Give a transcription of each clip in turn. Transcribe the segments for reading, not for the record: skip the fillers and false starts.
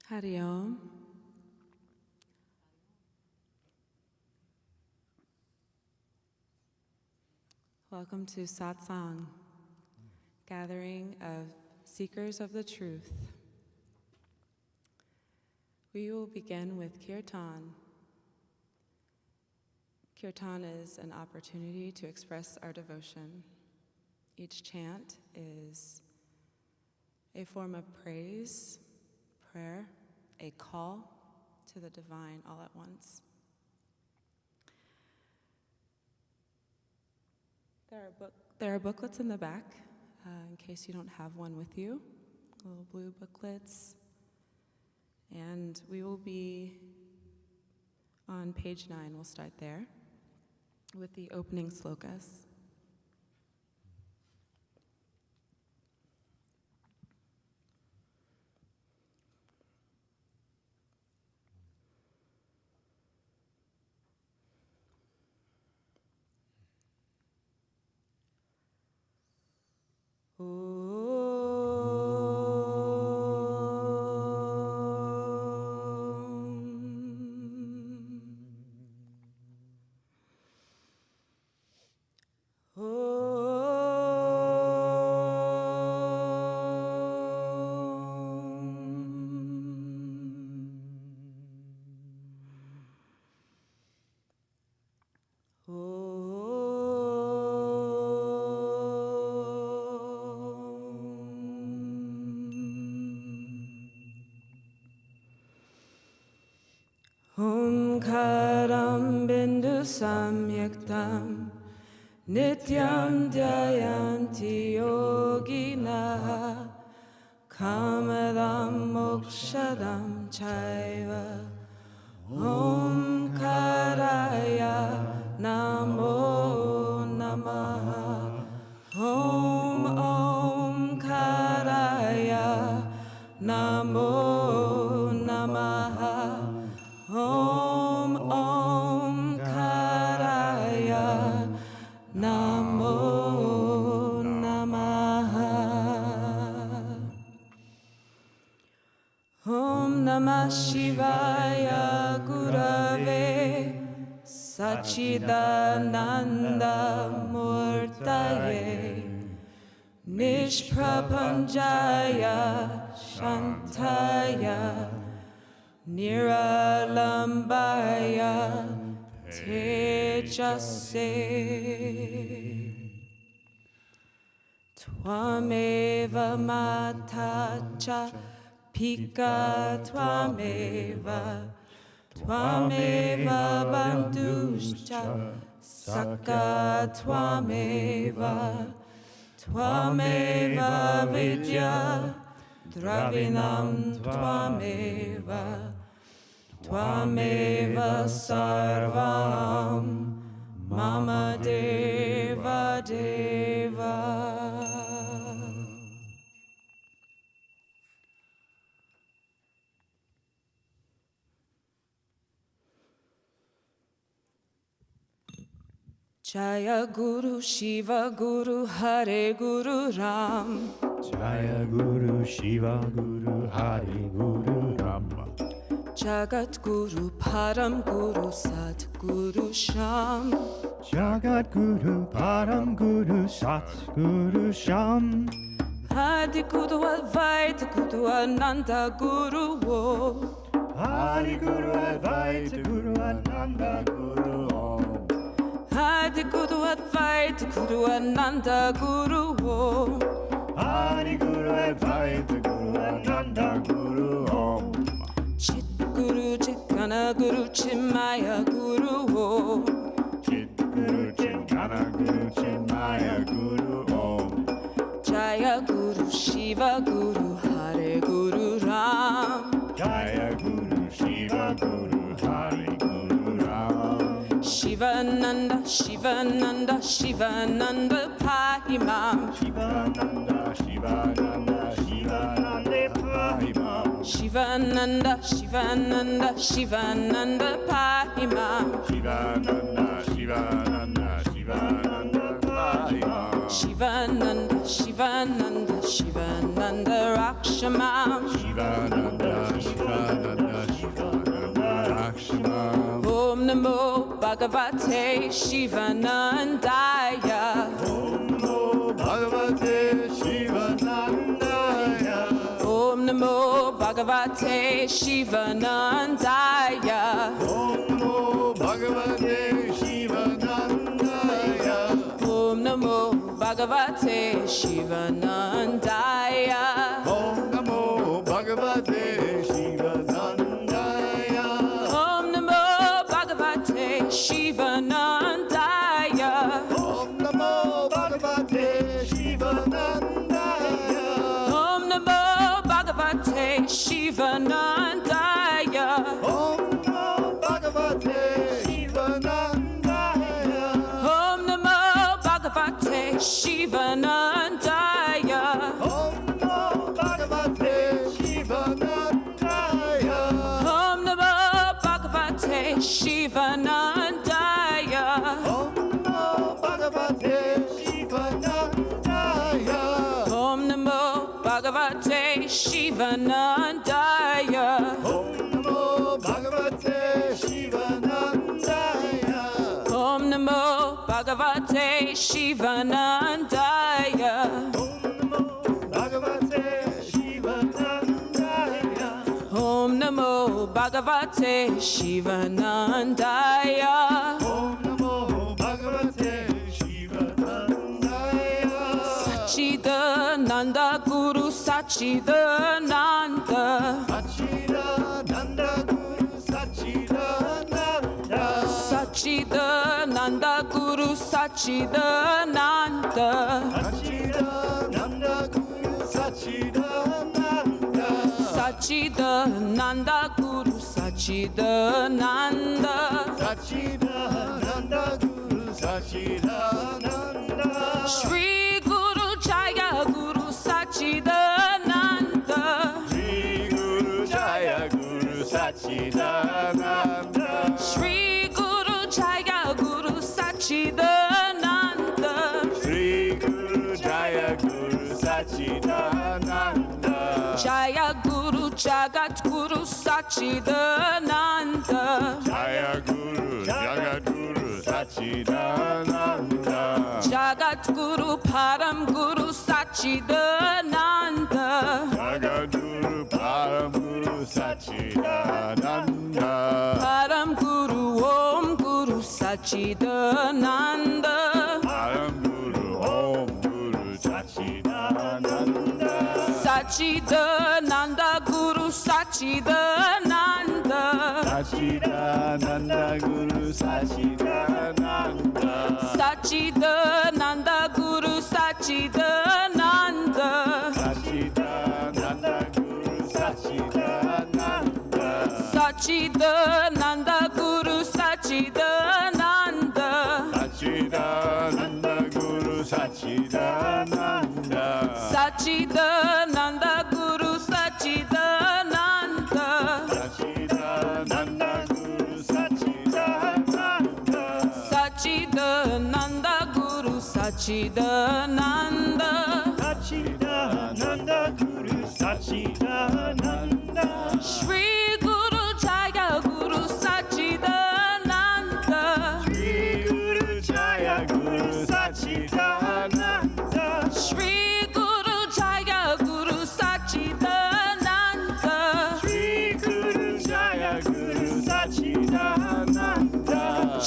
Hari Om. Welcome to Satsang, gathering of seekers of the truth. We will begin with Kirtan. Kirtan is an opportunity to express our devotion. Each chant is a form of praise, prayer, a call to the divine all at once. There are booklets in the back, in case you don't have one with you, little blue booklets. And we will be on page 9, we'll start there, with the opening slokas. Omkaram bindu samyaktam nityam dhyayanti yoginaha kamadam mokshadam chaiva omkaraya namo namaha omkaraya namo namaha Om Karaya Namo Namaha. Om Namah Shivaya Gurave Sachidananda Murtaye Nishprapanjaya Shantaya Niralambaya Tejase Twameva Matacha Pika Twameva Banduscha Saka Twameva Vidya Dravinam Twameva Sarvam Mama Deva Deva. Jaya Guru Shiva Guru Hare Guru Ram. Jaya Guru Shiva Guru Hare Guru Rama. Jagat Guru Param Guru Sat Guru Sham. Jagat Guru Param Guru Sat Guru Sham. Adi Guru Advaita Guru Ananda Guru Om. Hari Guru Advaita Guru Ananda Guru Om. Adi Guru Advaita Guru Ananda Guru Om. Hari Guru Advaita Guru Ananda Guru Om. Chit Guru Chikana Guru Chimaya Guru Om. Chit Guru Chikana Guru Chimaya Guru Om. Jaya Guru Shiva Guru Hare Guru Ram. Jaya Guru Shiva Guru Hare Guru Ram. Shivananda, Shivananda, Shivananda Pahimam. Shivananda, Shivananda, Shivananda Pahimam. Shivananda, Shivananda, Shivananda Pahimam. Shivananda, Shivananda, Shivananda Pahimam. Shivananda, Shivananda, Shivananda Rakshamam. Shivananda, Shivananda. Bhagavate Shivanandaya. Om Namo Bhagavate Shivanandaya. Om Namo Bhagavate Shivanandaya. Om Namo Bhagavate Shivanandaya. Om Namo Bhagavate Shivanandaya. Om Namo Bhagavate Shivanandaya. Om Namo Bhagavate Shivanandaya. Om Namo Bhagavate Shivanandaya. Om Namo Bhagavate Shivanandaya. Om Namo Bhagavate Shivanandaya. Om Namo Bhagavate Shivanandaya. Om Namo Bhagavate Shivanandaya. Om Namo Bhagavate Shivanandaya. Om Namo Bhagavate Shivanandaya. Om Namo Bhagavate Shivanandaya. Om Namo Bhagavate Shivanandaya. Om Namo Bhagavate Shivanandaya. Om Namo Bhagavate Shivanandaya. Om Namo Bhagavate Shivanandaya. Om Namo Bhagavate Shivanandaya. Sachidananda Guru Sachidananda. Sachidananda Guru Sachidananda. Sachidananda Guru Sachidananda. Sachidananda Guru Sachidananda. Sachidananda Guru Sachidananda. Sachidananda Guru Sachidananda. Shri Guru Jaya Guru Sachidananda. Shri Guru Jaya Guru Sachidananda. Shri Guru Jaya Guru Sachidananda. Shri Guru Jaya Guru Sachidananda. Jaya Guru Jagat Guru Sachidananda. Jaya Guru Jagat Guru Sachidananda. Jagat Guru Param Guru Sachidananda. Jagat Guru Param Guru Sachidananda. Param Guru Om Guru Sachidananda. Param Guru Om Guru Sachidananda. Sachidananda Guru Sachidananda. Sachidananda Guru Sachidananda. Sachidananda Guru Sachidananda. Sachidananda Guru Sachidananda. Sachidananda Guru Sachidananda. Sachidananda Guru Sachidananda. Sachidananda Guru Sachidananda. Sachidananda Guru Sachidananda. Sachidananda Guru Sachidananda. Sachidananda Guru Sachidananda. Shri Guru Jaya Guru Sachidananda. Shri Guru Jaya Guru Sachidananda. Shri Guru Jaya Guru Sachidananda. Shri Guru Jaya Guru Sachidananda.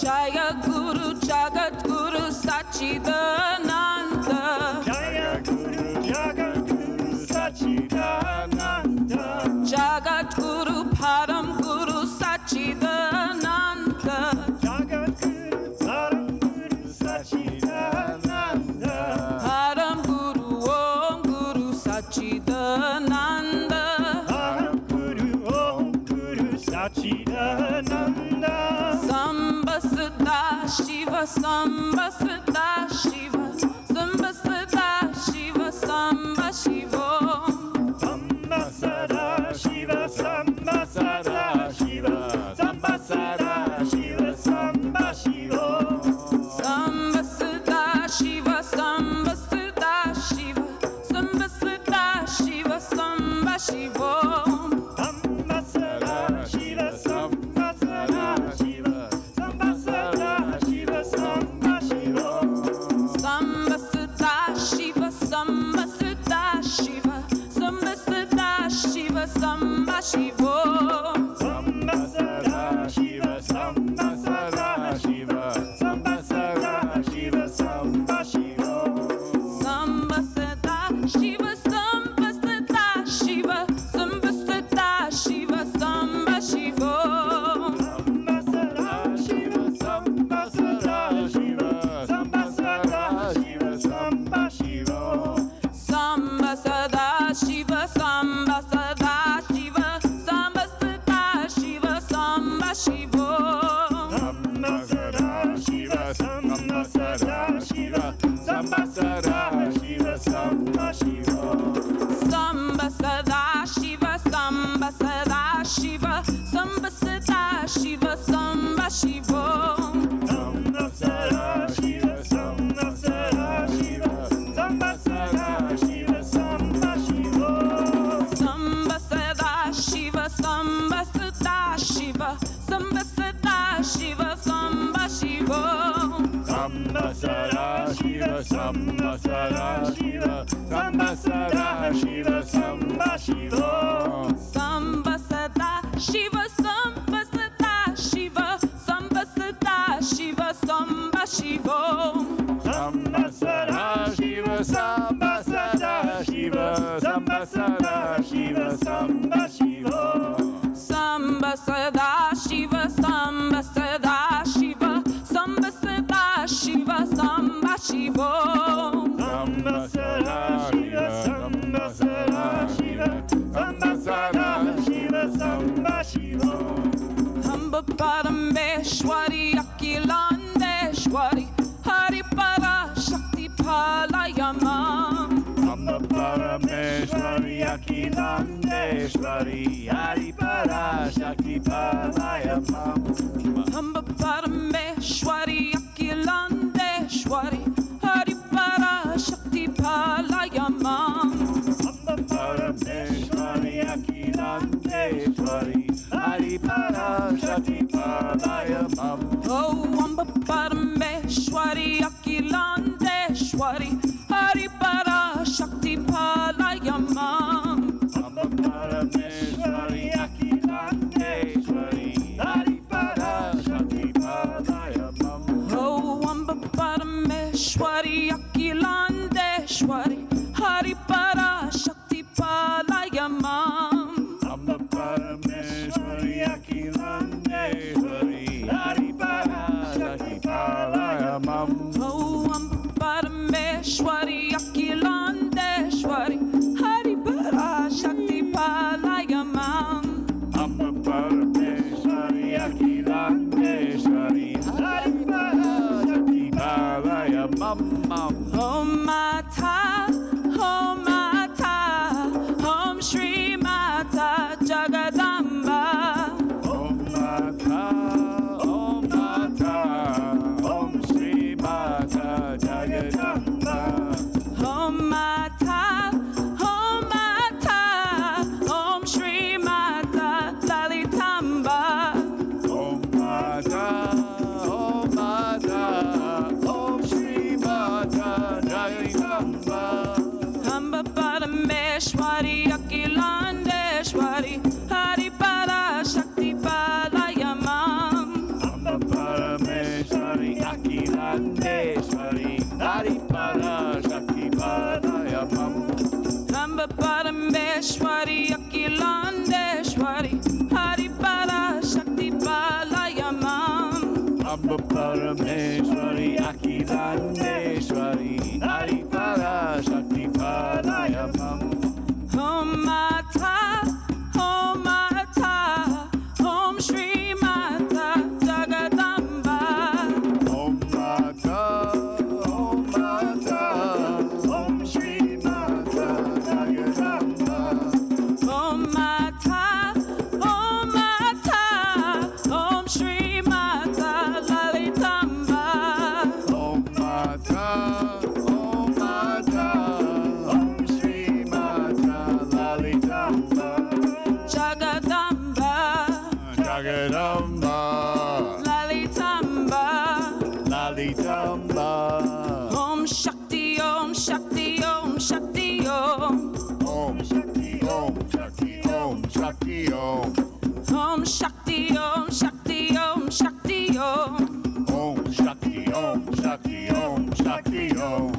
Jaya Guru Jagat Guru Sachidananda. Jaya Guru Jagat Guru Sachidananda. Jagat Guru Param Guru Sachidananda. Jagat Guru Param Guru Sachidananda. Param Guru Om Guru Sachidananda. Param Guru Om Guru Sachidananda. Sambasada Shiva Sambasada Shiva Sambasada Shiva Samba Shiva. Sambasada Shiva Sambasada Shiva Sambasada Shiva Samba Shiva. Sambasada Shiva Sambasada Shiva Sambasada Shiva Samba Shiva. Sambasada Shiva Sambasada Shiva Sambasada Sadashiva, Samba Sadashiva, Samba Sadashiva, Samba Shiva. Samba Sadashiva, Samba Sadashiva, Samba Sadashiva, Samba Shiva. Samba Sadashiva, Samba Sadashiva, Samba Sadashiva, Samba Shiva. Samba Sadashiva, Samba Sadashiva, Samba Sadashiva, Samba Shiva. Samba Sadashiva, Samba Sadashiva, Samba Sadashiva, Samba Shiva. Amba Parameshwari, Akhilandeshwari, Hari Para Shakti Palayamam. Amba Parameshwari, Akhilandeshwari, Hari Para Shakti Palayamam. Amba Parameshwari, Akhilandeshwari, Hari Para Shakti Palayamam. Amba Parameshwari, Akhilandeshwari, Hari Para Shakti Palayamam. Oh, Amba Parameshwari, Akhilandeshwari, Hari Para Shakti Palayamam. Amba Parameshwari, Akhilandeshwari, Hari Para Shakti Palayamam. Oh, Amba Parameshwari, Akhilandeshwari, Hari Para Shakti Palayamam. Amba Parameshwari, Akhilandeshwari, Hari Para Shakti Palayamam. Oh, Amba Parameshwari, Akhilandeshwari, Hari Para Shakti Palayamam. Amba Parameshwari, Akhilandeshwari, Hari Para Shakti Palayamam. Om Mata, Om Mata, Om Shri Mata Jagadamba. Om Mata, Om Mata, Om Shri Mata Jagadamba. Om Mata, Om Mata, Om Shri Mata Lalitamba. Om Mata, Om Mata, Om Shri Mata Jagadamba. Amba Parameshwari, Akhilandeshwari, Hari Para Shakti Palayamam. Amba Parameshwari, Akhilandeshwari, Hari Para Shakti Palayamam. Amba Parameshwari, Akhilandeshwari, Hari Para Shakti Palayamam. Amba Parameshwari, Akhilandeshwari, Hari Para Shakti Palayamam. Om Mata, Om Mata, Om Shri Mata Jagadamba. Om Mata, Om Mata, Om Shri Mata Jagadamba. Om Mata, Om Mata, Om Shri Mata Lalitamba. Om Mata, Om Mata, Om Shri Mata Lalitamba. Jagadamba, Jagadamba, Lalitamba. Lalitamba. Om Shakti, Om Shakti, Om Shakti, Om. Om Shakti, Om Shakti, Om Shakti, Om. Om Shakti, Om Shakti, Om Shakti, Om. Om Shakti, Om Shakti, Om Shakti, Om.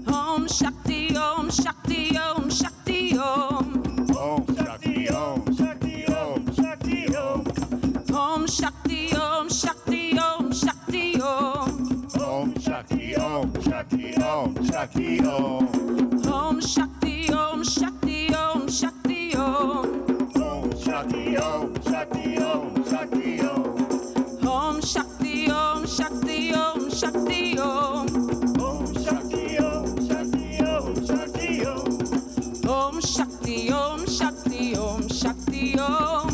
Om Shakti, Om Shakti, Om Shakti, Om. Om Shakti, Om Shakti, Om Shakti, Om. Om Shakti, Om Shakti, Om Shakti, Om. Om Shakti, Om Shakti, Om Shakti, Om. Om Shakti, Om Shakti, Om Shakti, Om. Om Shakti, Om Shakti, Om Shakti, Om. Om Shakti, Om Shakti, Om Shakti, Om. Om Shakti, Om Shakti, Om Shakti, Om. Om Shakti, Om Shakti, Om Shakti, Om.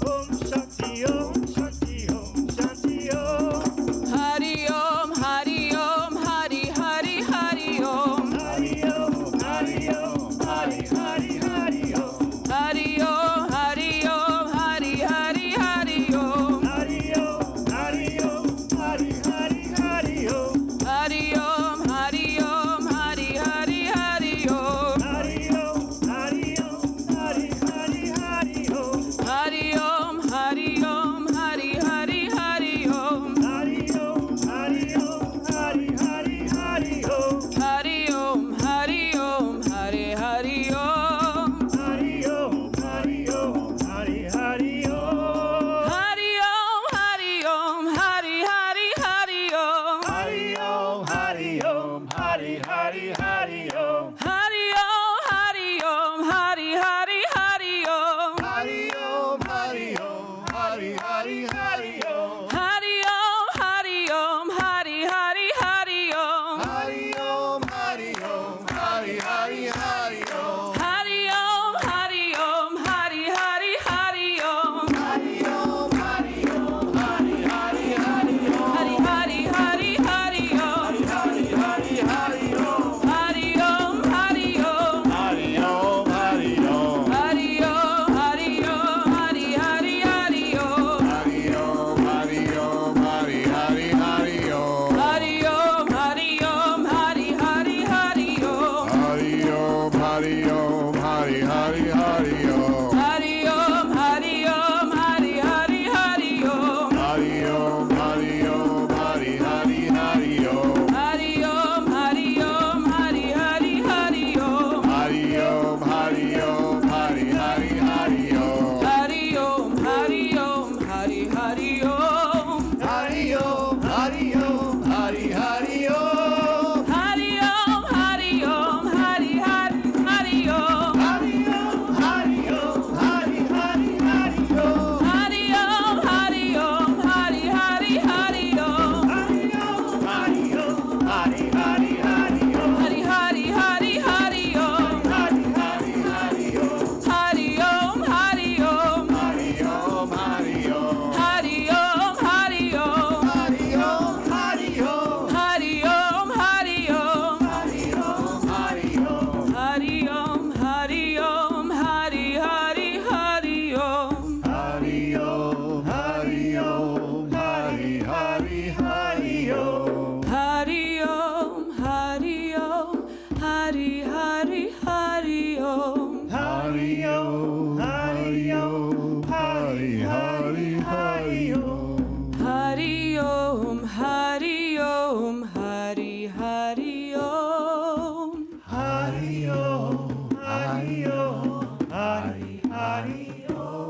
Om Shakti, Om Shakti, Om Shakti, Om. Hari Om, Hari Om, Hari Hari Hari Om. Hari Om, Hari Om, Hari Hari Hari Om. Hari Om, Hari Om, Hari Hari Hari Om. Hari Om, Hari Om, Hari Hari Hari Om. Hari Om, Hari Om, Hari Hari Hari Om. Hari Om, Hari Om, Hari Hari Hari Om. Hari Om, Hari Om, Hari Hari Hari Om. Hari Om, Hari Om, Hari Hari Hari Om. Hari Hari Hari Hari Om. Hari Hari Hari Om. Hari Om, Hari Om. Hari Om, Hari Om. Hari Om, Hari Om, Hari Hari Hari Om. Hari Om, Hari Om, Hari Hari Hari Om. Hari Om, Hari Om, Hari Hari Hari Om. Hari Om, Hari Om, Hari Hari Hari Om. Hari Om, Hari Om, Hari Hari Hari Om. Hari Om, Hari Om, Hari Hari Hari Om. Hari Om, Hari Om, Hari Hari Hari Om. Hari Om, Hari Om, Hari Hari Hari Om. Hari Om, Hari Om, Hari Hari Om. Hari Om, Hari Om, Hari Hari Om. Hari Om, Hari Om, Hari Hari Hari Om. Hari Om, Hari Om, Hari Hari Hari Om. Hari Om, Hari Om, Hari Hari Hari Om. Hari Om, Hari Om, Hari Hari Hari Om. Hari Hari Hari Hari Om. Hari Hari Hari Om. Hari Om, Hari Om. Hari Om, Hari Om. Hari Om, Hari Om. Hari Om, Hari Om. Hari Om, Hari Om. Hari Om, Hari Om.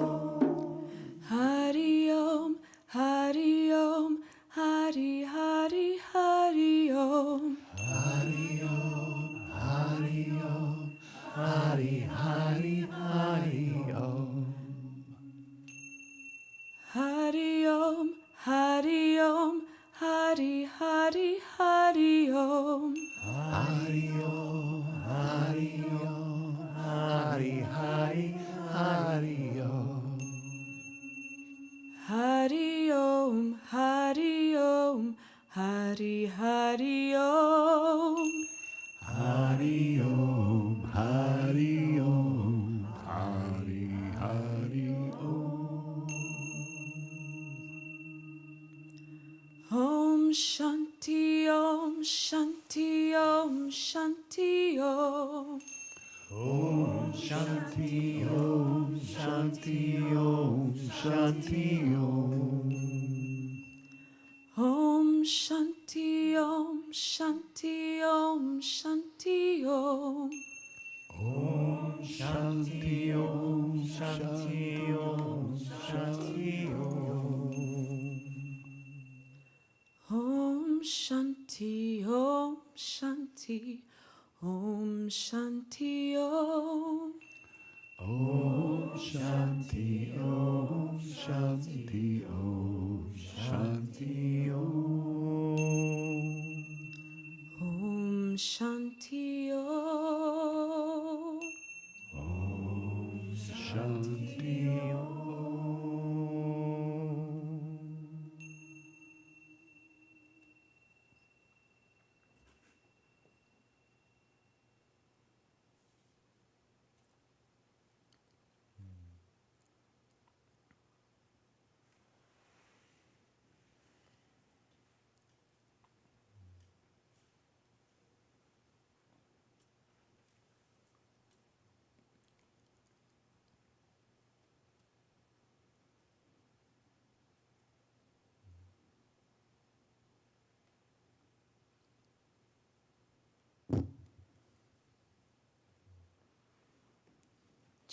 Hari Om, Hari Om, Hari Hari Hari Om. Hari Om, Hari Om, Hari Hari Hari Om. Hari Om, Hari Om, Hari Hari Hari Om. Hari Om, Hari Om, Hari Hari Hari Om. Hari Om, Hari Om, Hari Hari Om. Hari Om, Hari Om, Hari Hari Om. Hari Om, Hari Om, Hari Hari Hari Om. Hari Om, Hari Om, Hari Hari Hari Om. Hari Om, Hari Om, Hari Hari Hari Om. Hari Om, Hari Om, Hari Hari Hari Om. Hari Om, Hari Om, Hari Hari Om. Hari Om, Hari Om, Hari Hari Om. Om Shanti, Om Shanti, Om Shanti, Om. Om Shanti, Om Shanti, Om Shanti, Om. Om Shanti, Om Shanti, Om Shanti, Om. Om Shanti, Om Shanti, Om Shanti, Om. Om Shanti, Om Shanti, Om Shanti, Om. Om Shanti, Om Shanti, Om Shanti, Om. Om Shanti, Om. Om Shanti, Om.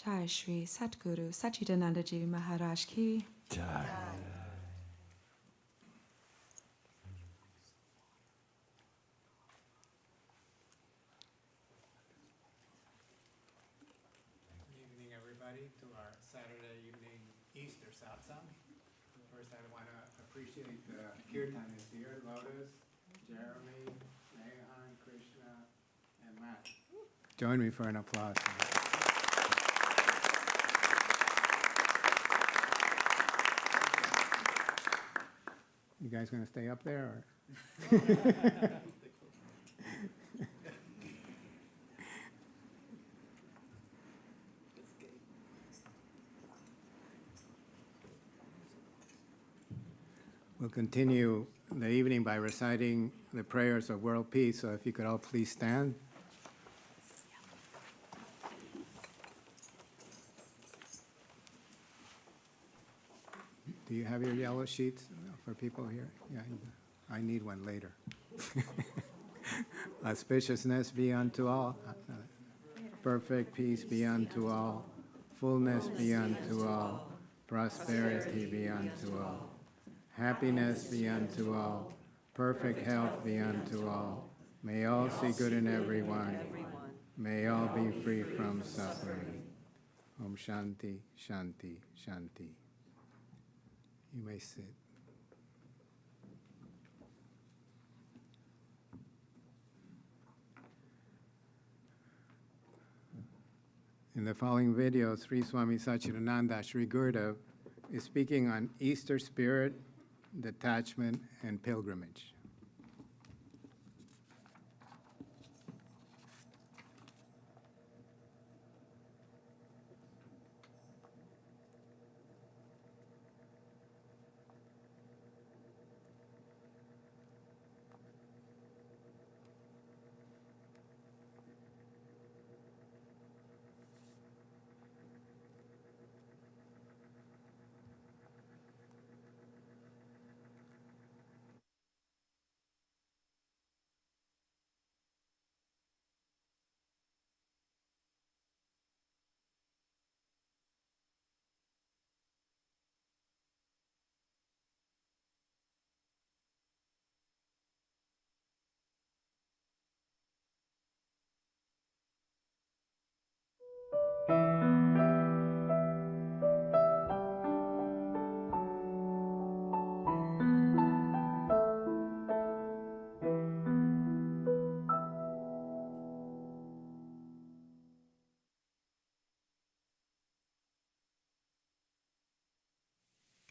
Jai Shri Satguru Sachidananda Ji Maharaj Ki. Jai. everybody to our Saturday evening Easter Satsang. First, I want to appreciate Kirtan is here, Lotus, Jeremy, Nehan, Krishna, and Matt. Join me for an applause. You guys going to stay up there? Or? We'll continue the evening by reciting the prayers of world peace. So if you could all please stand. Do you have your yellow sheets for people here? Yeah, I need one later. Auspiciousness be unto all. Perfect peace be unto all. Fullness be unto all. Prosperity be unto all. Happiness be unto all. Perfect health be unto all. May all see good in everyone. May all be free from suffering. Om Shanti, Shanti, Shanti. You may sit. In the following video, Sri Swami Satchidananda, Sri Gurudev, is speaking on Easter spirit, detachment, and pilgrimage.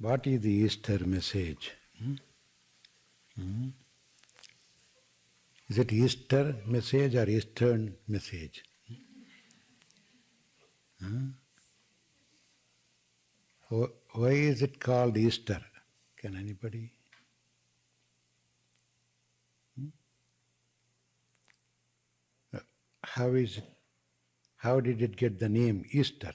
What is the Easter message? Is it Easter message or Eastern message? Why is it called Easter? Can anybody? How is it? How did it get the name Easter?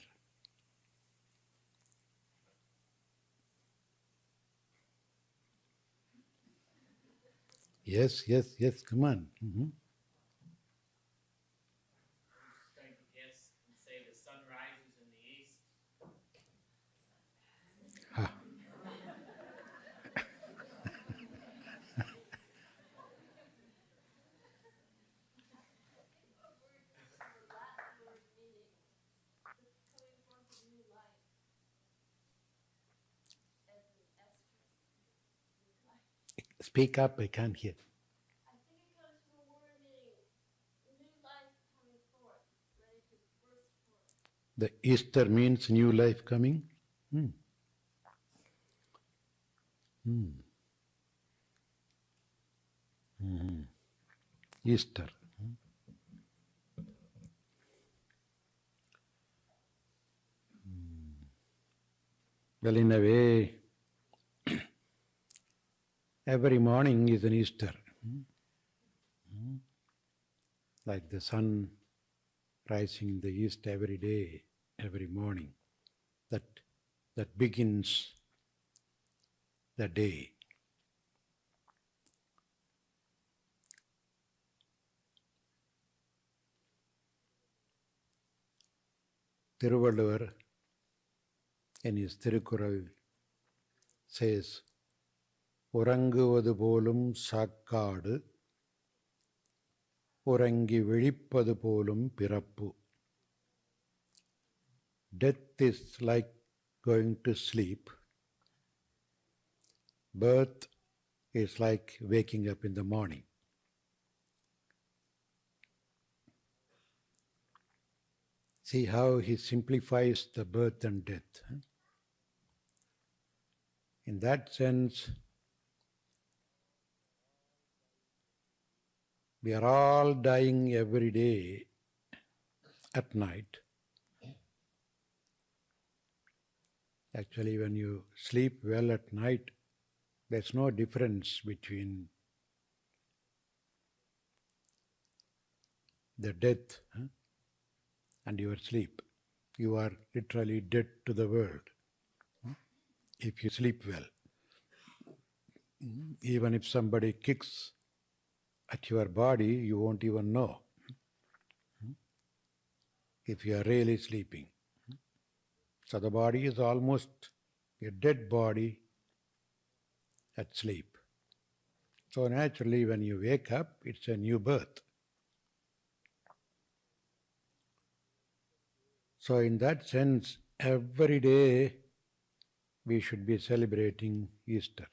Yes, come on. Take a guess and say the sun rises in the east. Ha. Speak up, I can't hear. I think it comes from a word meaning new life coming forth, ready to burst forth. The Easter means new life coming? Easter. Well, in a way, every morning is an Easter. Like the sun rising in the east every day, every morning. That begins the day. Thiruvalluvar in his Thirukural says, உறங்குவது போலும் சாக்காடு உறங்கி விழிப்பது போலும் பிறப்பு. death is like going to sleep. Birth is like waking up in the morning. See how he simplifies the birth and death. In that sense, we are all dying every day at night. Actually, when you sleep well at night, there's no difference between the death and your sleep. You are literally dead to the world if you sleep well. Even if somebody kicks at your body, you won't even know if you are really sleeping. So the body is almost a dead body at sleep. So naturally, when you wake up, it's a new birth. So in that sense, every day we should be celebrating Easter,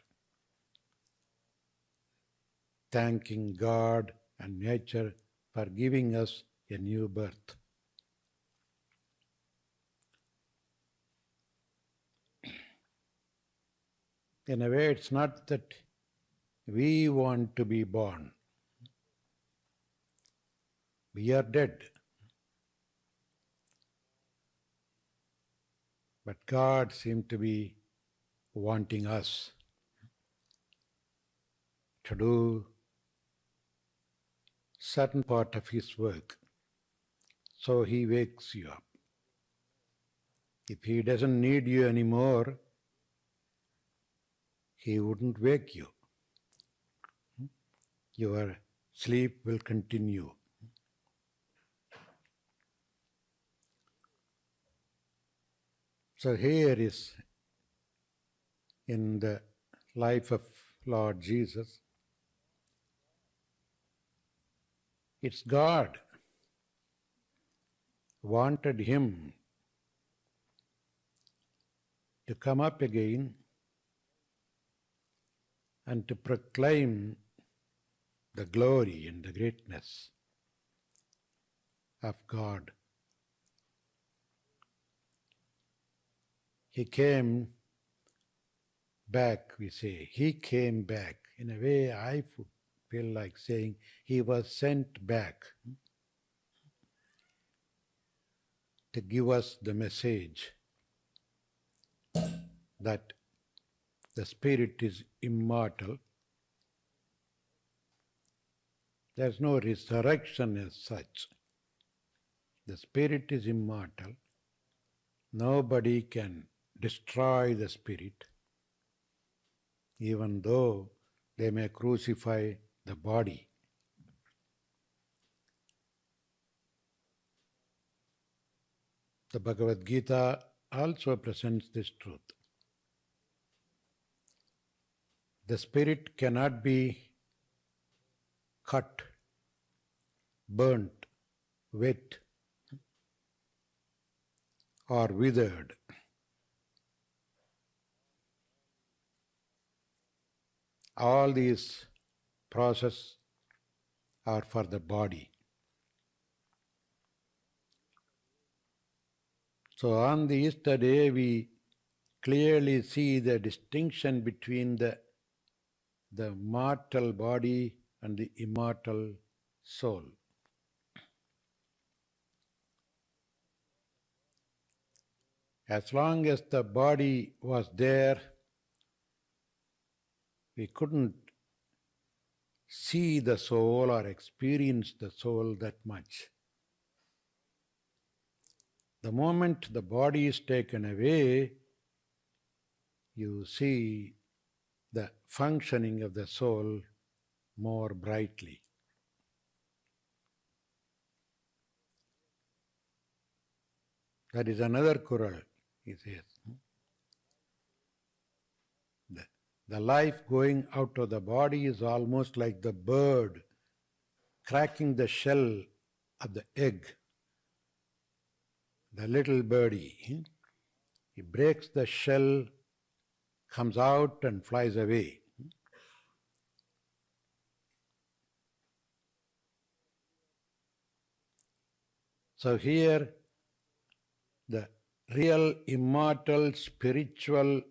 thanking God and nature for giving us a new birth. In a way, it's not that we want to be born. We are dead. But God seemed to be wanting us to do certain part of His work. So He wakes you up. If He doesn't need you anymore, He wouldn't wake you. Your sleep will continue. So here is in the life of Lord Jesus, it's God wanted Him to come up again and to proclaim the glory and the greatness of God. He came back, we say. He came back. In a way, I feel like saying He was sent back to give us the message that the spirit is immortal. There's no resurrection as such. The spirit is immortal. Nobody can destroy the spirit, even though they may crucify the body. The Bhagavad Gita also presents this truth. The spirit cannot be cut, burnt, wet, or withered. All these processes are for the body. So on the Easter day, we clearly see the distinction between the mortal body and the immortal soul. As long as the body was there, we couldn't see the soul or experience the soul that much. The moment the body is taken away, you see the functioning of the soul more brightly. That is another Kural, he says. The life going out of the body is almost like the bird cracking the shell of the egg. the little birdie. He breaks the shell, comes out and flies away. So here, the real immortal spiritual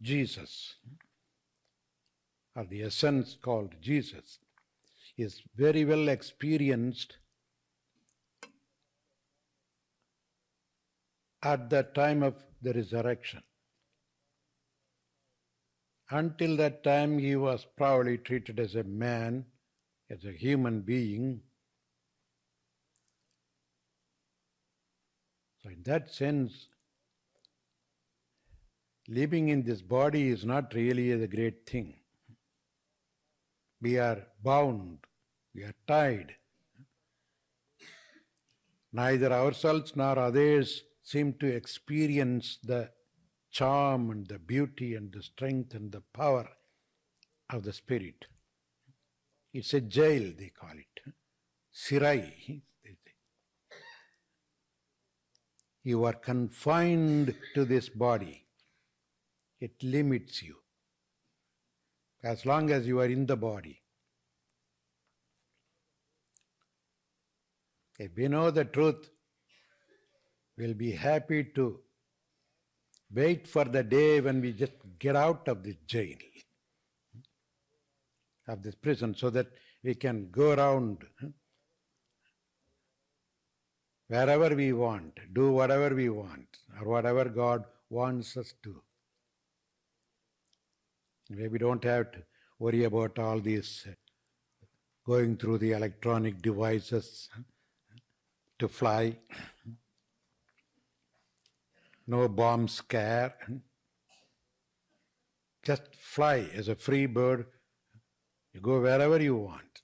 Jesus, or the essence called Jesus, is very well experienced at the time of the resurrection. Until that time, he was probably treated as a man, as a human being. So in that sense, living in this body is not really a great thing. We are bound, we are tied. Neither ourselves nor others seem to experience the charm and the beauty and the strength and the power of the spirit. It's a jail, they call it. Sirai, they say. You are confined to this body. It limits you as long as you are in the body. If we know the truth, we'll be happy to wait for the day when we just get out of this jail, of this prison, so that we can go around wherever we want, do whatever we want, or whatever God wants us to. We don't have to worry about all these going through the electronic devices to fly. No bomb scare. Just fly as a free bird. You go wherever you want.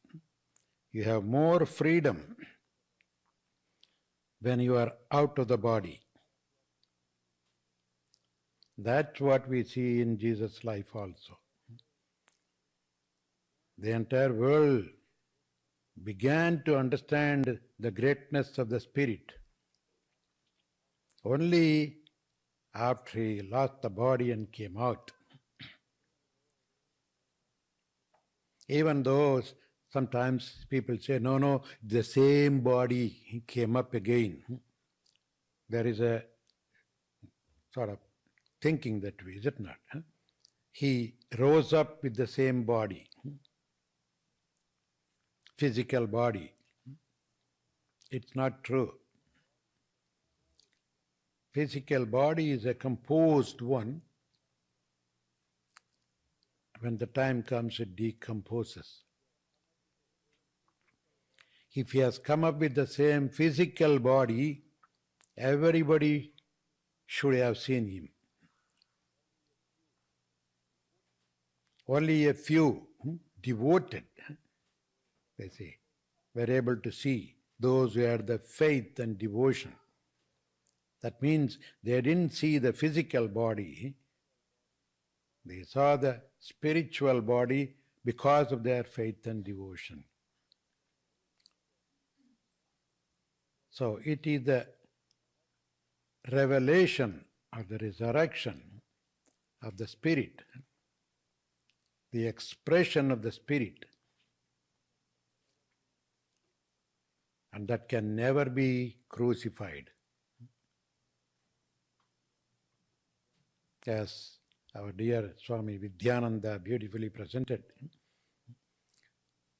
You have more freedom when you are out of the body. That's what we see in Jesus' life also. The entire world began to understand the greatness of the Spirit only after he lost the body and came out. Even though sometimes people say, no, the same body came up again. There is a sort of thinking that way, is it not? He rose up with the same body, physical body. It's not true. Physical body is a composed one. When the time comes, it decomposes. If he has come up with the same physical body, everybody should have seen him. Only a few devoted, they say, were able to see, those who had the faith and devotion. That means they didn't see the physical body, they saw the spiritual body because of their faith and devotion. So it is the revelation or the resurrection of the Spirit, the expression of the Spirit, and that can never be crucified. As our dear Swami Vidyananda beautifully presented,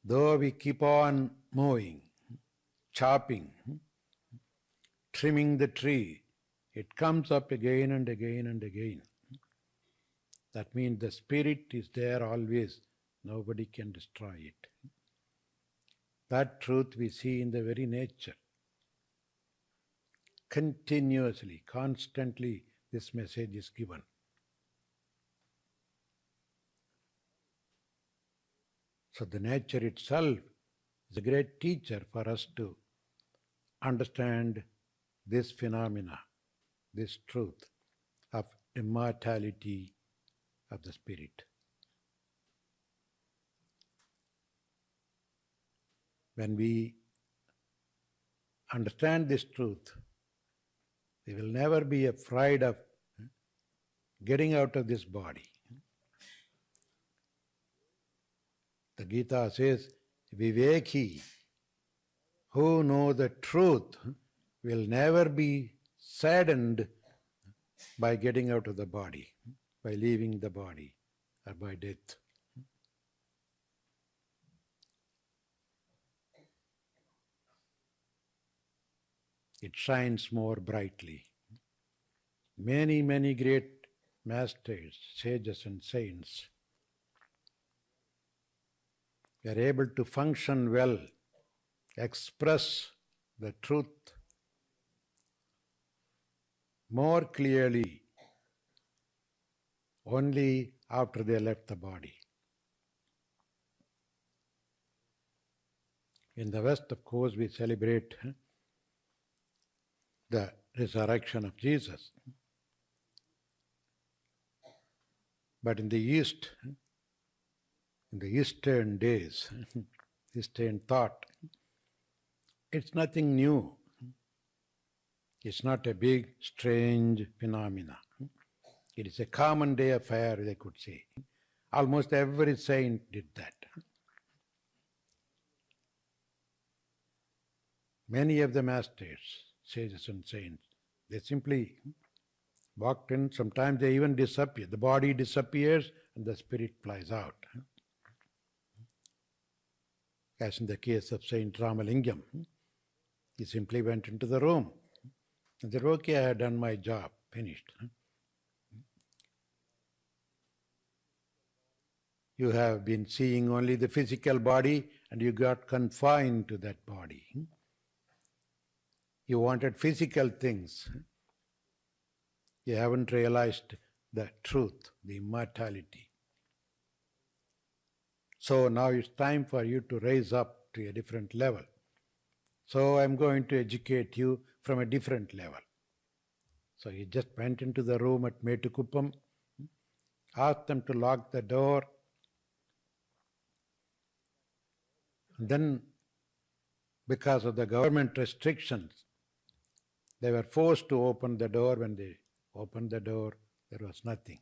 though we keep on mowing, chopping, trimming the tree, it comes up again and again and again. That means the Spirit is there always. Nobody can destroy it. That truth we see in the very nature. Continuously, constantly, this message is given. So the nature itself is a great teacher for us to understand this phenomena, this truth of immortality of the Spirit. When we understand this truth, we will never be afraid of getting out of this body. The Gita says, Viveki, who know the truth, will never be saddened by getting out of the body, by leaving the body, or by death. It shines more brightly. Many, many great masters, sages and saints are able to function well, express the truth more clearly only after they left the body. In the West, of course, we celebrate the resurrection of Jesus. But in the East, in the Eastern days, Eastern thought, it's nothing new. It's not a big, strange phenomena. It is a common day affair, they could say. Almost every saint did that. Many of the masters, sages and saints, they simply walked in. Sometimes they even disappear. The body disappears and the spirit flies out. As in the case of Saint Ramalingam, he simply went into the room and said, okay, I have done my job, finished. You have been seeing only the physical body and you got confined to that body. You wanted physical things. You haven't realized the truth, the immortality. So now it's time for you to raise up to a different level. So I'm going to educate you from a different level. So he just went into the room at Metukuppam, asked them to lock the door. And then, because of the government restrictions, they were forced to open the door. When they opened the door, there was nothing.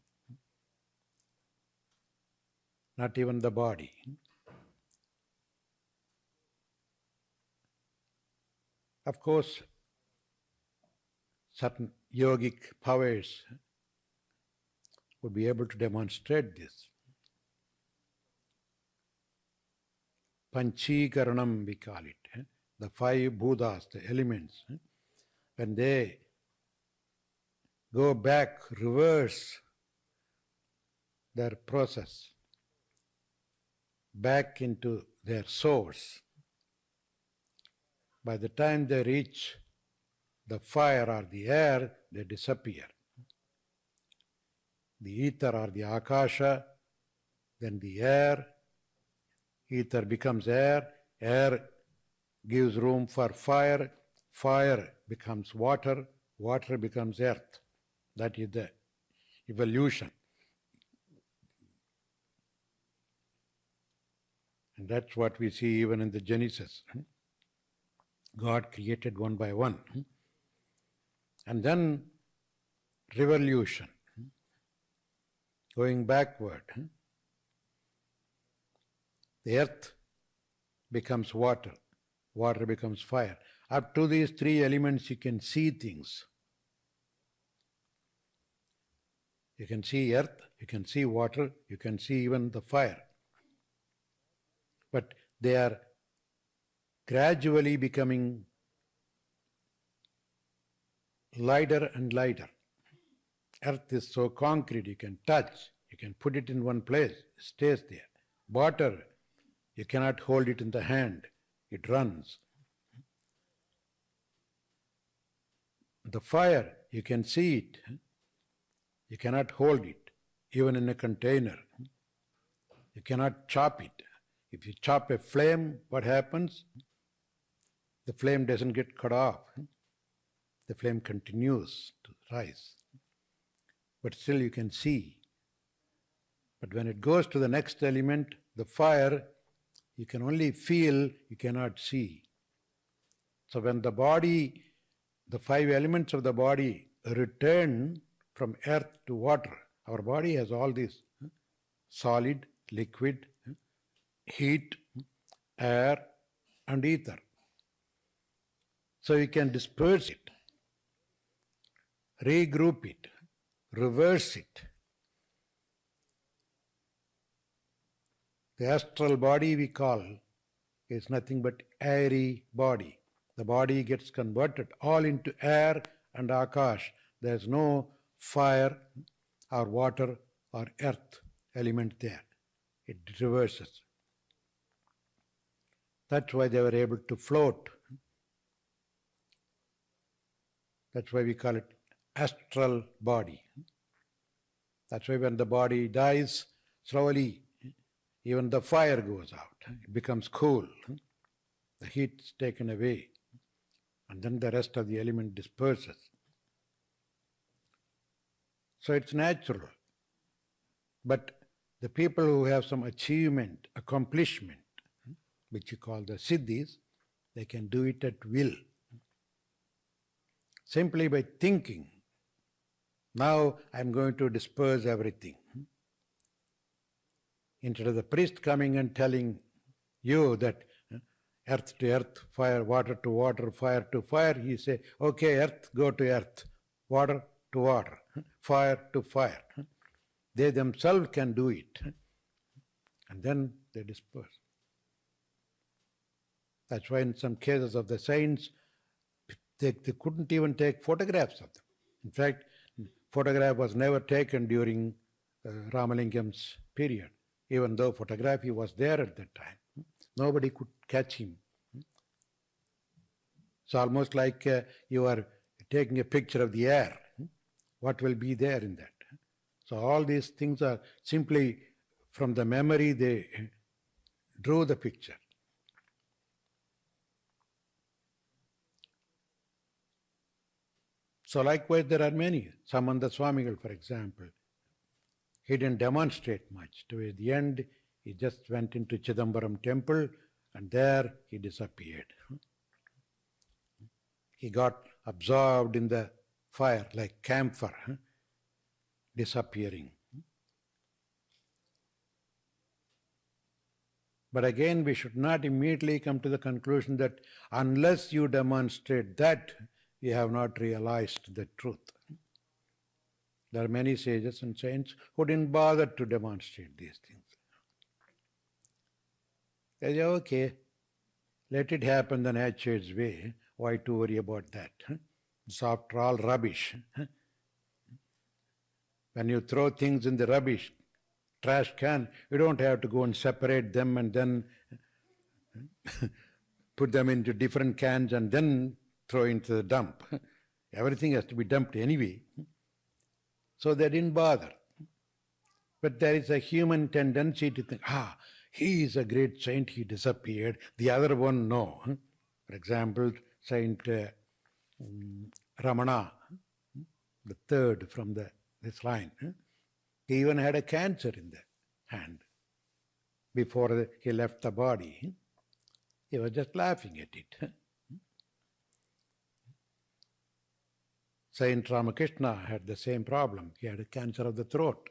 Not even the body. Of course, certain yogic powers would be able to demonstrate this. Panchikaranam, we call it. The five Buddhas, the elements. When they go back, reverse their process, back into their source, by the time they reach the fire or the air, they disappear. The ether or the akasha, then the air, ether becomes air, air gives room for fire, fire becomes water, water becomes earth. That is the evolution. And that's what we see even in the Genesis. God created one by one. And then revolution, going backward. The earth becomes water, water becomes fire. Up to these three elements you can see things. You can see earth, you can see water, you can see even the fire. But they are gradually becoming lighter and lighter. Earth is so concrete, you can touch, you can put it in one place, it stays there. Water, you cannot hold it in the hand, it runs. The fire, you can see it, you cannot hold it, even in a container. You cannot chop it. If you chop a flame, what happens? The flame doesn't get cut off. The flame continues to rise. But still you can see. But when it goes to the next element, the fire, you can only feel, you cannot see. So when the body, the 5 elements of the body return from earth to water, our body has all these solid, liquid, heat, air and ether. So you can disperse it, regroup it, reverse it. The astral body we call is nothing but airy body. The body gets converted all into air and akash. There is no fire or water or earth element there. It reverses. That's why they were able to float. That's why we call it astral body. That's why when the body dies, slowly even the fire goes out. It becomes cool. The heat is taken away. And then the rest of the element disperses. So it's natural. But the people who have some achievement, accomplishment, which you call the siddhis, they can do it at will. Simply by thinking, now I'm going to disperse everything. Instead of the priest coming and telling you that earth to earth, fire, water to water, fire to fire, he say, okay, earth, go to earth, water to water, fire to fire. They themselves can do it. And then they disperse. That's why in some cases of the saints, they couldn't even take photographs of them. In fact, photograph was never taken during Ramalingam's period, even though photography was there at that time. Nobody could catch him. It's almost like you are taking a picture of the air. What will be there in that? So all these things are simply from the memory they drew the picture. So likewise there are many. Samanda Swamigal, for example, he didn't demonstrate much. Towards the end, he just went into Chidambaram temple and there he disappeared. He got absorbed in the fire like camphor, disappearing. But again, we should not immediately come to the conclusion that unless you demonstrate that, you have not realized the truth. There are many sages and saints who didn't bother to demonstrate these things. They say, okay, let it happen the nature's way. Why to worry about that? It's after all rubbish. When you throw things in the rubbish trash can, you don't have to go and separate them and then put them into different cans and then throw into the dump. Everything has to be dumped anyway. So they didn't bother. But there is a human tendency to think, he is a great saint, he disappeared. The other one, no. For example, Saint Ramana, the third from this line, he even had a cancer in the hand before he left the body. He was just laughing at it. Saint Ramakrishna had the same problem. He had a cancer of the throat.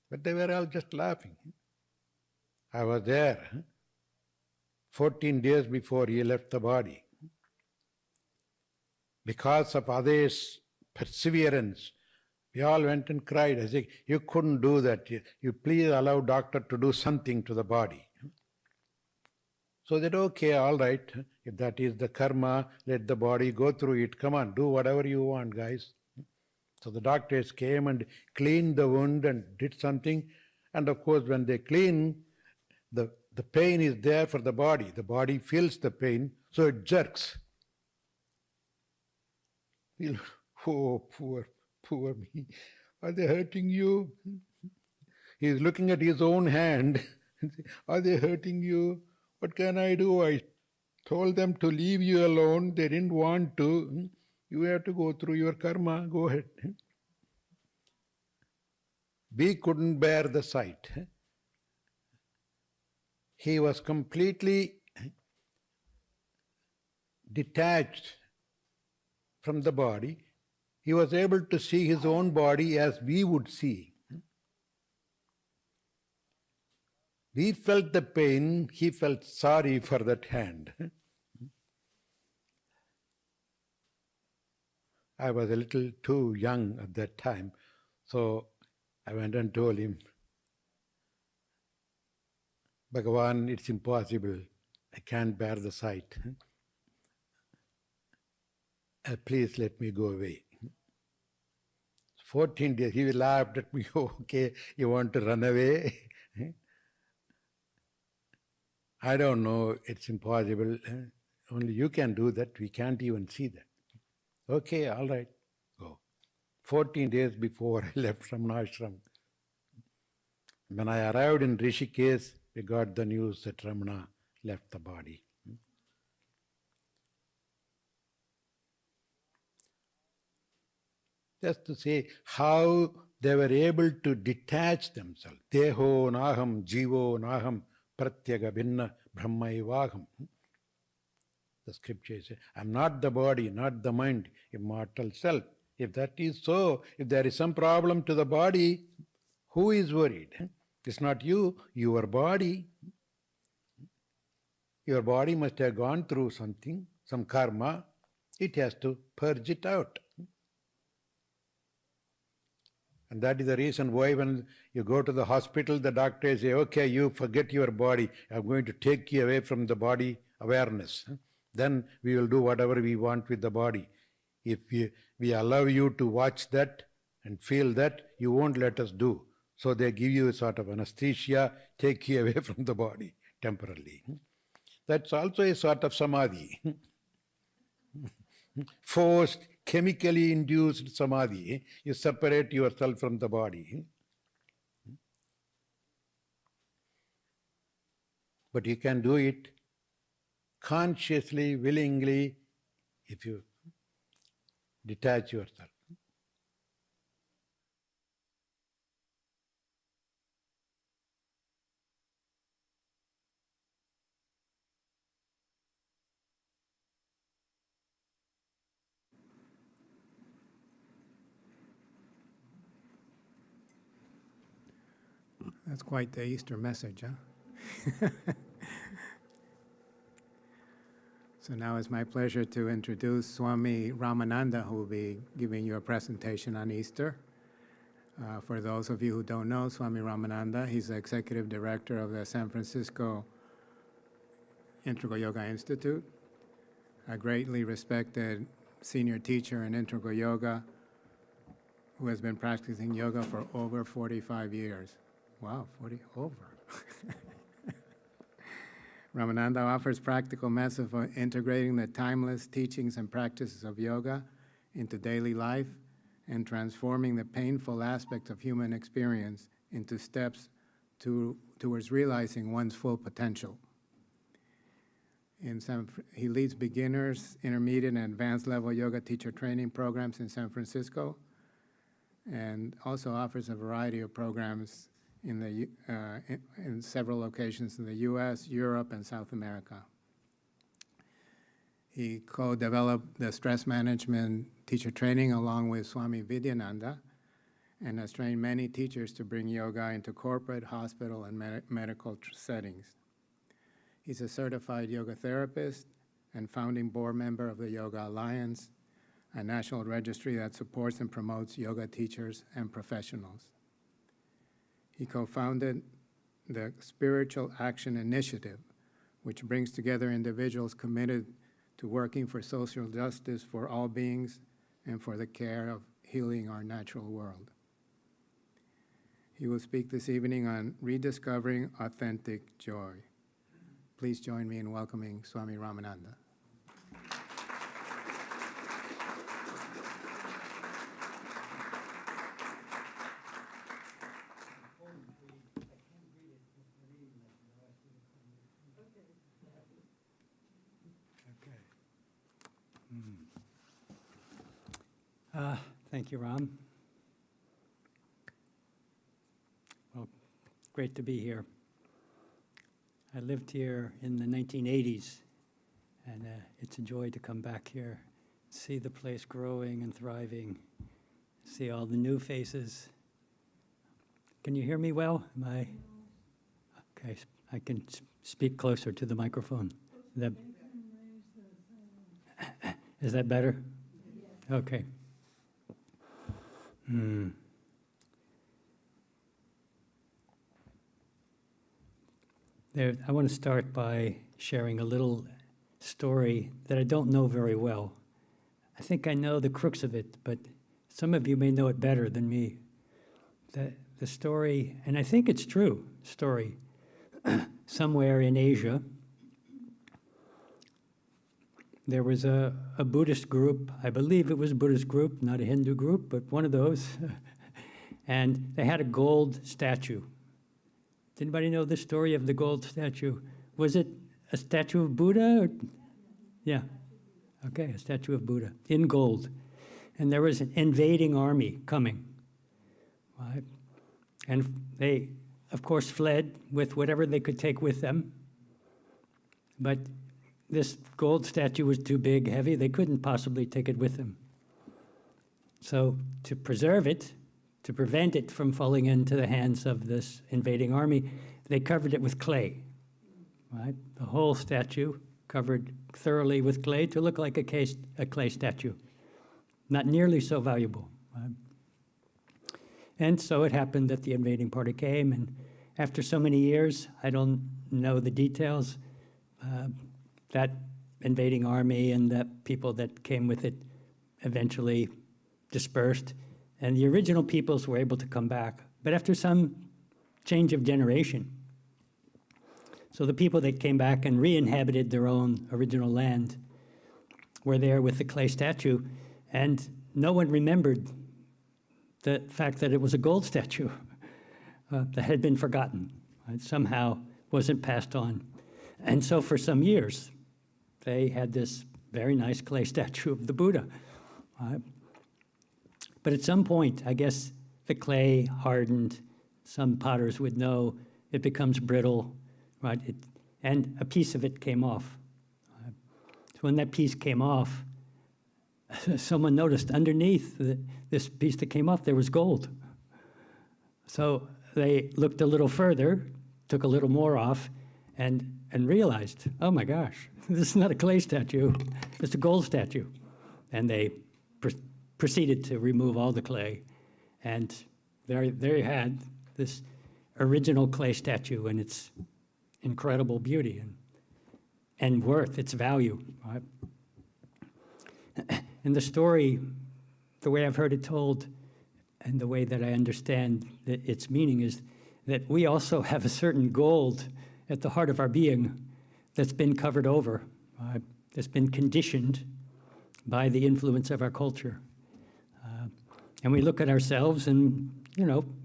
But they were all just laughing. I was there 14 days before he left the body. Because of others' perseverance, we all went and cried. I said, you couldn't do that. You please allow doctor to do something to the body. So that, okay, all right, if that is the karma, let the body go through it. Come on, do whatever you want, guys. So the doctors came and cleaned the wound and did something. And of course, when they clean, the pain is there for the body. The body feels the pain, so it jerks. Oh, poor me. Are they hurting you? He's looking at his own hand. Are they hurting you? What can I do? I told them to leave you alone. They didn't want to. You have to go through your karma. Go ahead. We couldn't bear the sight. He was completely detached from the body, he was able to see his own body as we would see. We felt the pain, he felt sorry for that hand. I was a little too young at that time, so I went and told him, Bhagavan, it's impossible. I can't bear the sight. Please let me go away. 14 days, he laughed at me, okay, you want to run away? I don't know, it's impossible. Only you can do that, we can't even see that. Okay, all right, go. 14 days before I left from ashram, when I arrived in Rishikesh, we got the news that Ramana left the body. Just to say how they were able to detach themselves. Deho naham, jivo naham, pratyaga bhinna brahmaivaham. The scripture says, I'm not the body, not the mind, immortal self. If that is so, if there is some problem to the body, who is worried? It's not you, your body. Your body must have gone through something, some karma. It has to purge it out. And that is the reason why when you go to the hospital, the doctor say, okay, you forget your body. I'm going to take you away from the body awareness. Then we will do whatever we want with the body. If we allow you to watch that and feel that, you won't let us do. So they give you a sort of anesthesia, take you away from the body temporarily. That's also a sort of samadhi. Forced, chemically induced samadhi. You separate yourself from the body. But you can do it consciously, willingly, if you detach yourself. That's quite the Easter message, huh? So now it's my pleasure to introduce Swami Ramananda, who will be giving you a presentation on Easter. For those of you who don't know, Swami Ramananda, he's the Executive Director of the San Francisco Integral Yoga Institute, a greatly respected senior teacher in integral yoga who has been practicing yoga for over 45 years. Wow, 40 over. Ramananda offers practical methods for integrating the timeless teachings and practices of yoga into daily life and transforming the painful aspects of human experience into steps towards realizing one's full potential. He leads beginners, intermediate, and advanced level yoga teacher training programs in San Francisco, and also offers a variety of programs in several locations in the U.S., Europe, and South America. He co-developed the stress management teacher training along with Swami Vidyananda, and has trained many teachers to bring yoga into corporate, hospital, and medical settings. He's a certified yoga therapist and founding board member of the Yoga Alliance, a national registry that supports and promotes yoga teachers and professionals. He co-founded the Spiritual Action Initiative, which brings together individuals committed to working for social justice for all beings and for the care of healing our natural world. He will speak this evening on rediscovering authentic joy. Please join me in welcoming Swami Ramananda. Thank you, Ram. Well, great to be here. I lived here in the 1980s And it's a joy to come back here, see the place growing and thriving, see all the new faces. Can you hear me well? Am I? Okay, I can speak closer to the microphone. Is that better? Okay. I want to start by sharing a little story that I don't know very well. I think I know the crux of it, but some of you may know it better than me. The story, and I think it's true, story, somewhere in Asia, there was a Buddhist group, I believe it was a Buddhist group, not a Hindu group, but one of those, and they had a gold statue. Does anybody know the story of the gold statue? Was it a statue of Buddha? Or? Yeah. Okay, a statue of Buddha in gold. And there was an invading army coming. Right? And they, of course, fled with whatever they could take with them. But this gold statue was too big, heavy. They couldn't possibly take it with them. So to preserve it, to prevent it from falling into the hands of this invading army, they covered it with clay. Right? The whole statue covered thoroughly with clay to look like a clay statue. Not nearly so valuable. Right? And so it happened that the invading party came, and after so many years, I don't know the details, that invading army and the people that came with it eventually dispersed, and the original peoples were able to come back, but after some change of generation. So the people that came back and re-inhabited their own original land were there with the clay statue, and no one remembered the fact that it was a gold statue that had been forgotten. It somehow wasn't passed on. And so for some years, they had this very nice clay statue of the Buddha. But at some point, I guess the clay hardened. Some potters would know it becomes brittle, right? And a piece of it came off. So when that piece came off, someone noticed underneath this piece that came off, there was gold. So they looked a little further, took a little more off, and realized, oh my gosh, this is not a clay statue, it's a gold statue. And they proceeded to remove all the clay. And there you had this original clay statue and its incredible beauty and worth, its value. Right? And the story, the way I've heard it told, and the way that I understand its meaning is that we also have a certain gold at the heart of our being that's been covered over, that's been conditioned by the influence of our culture. And we look at ourselves and,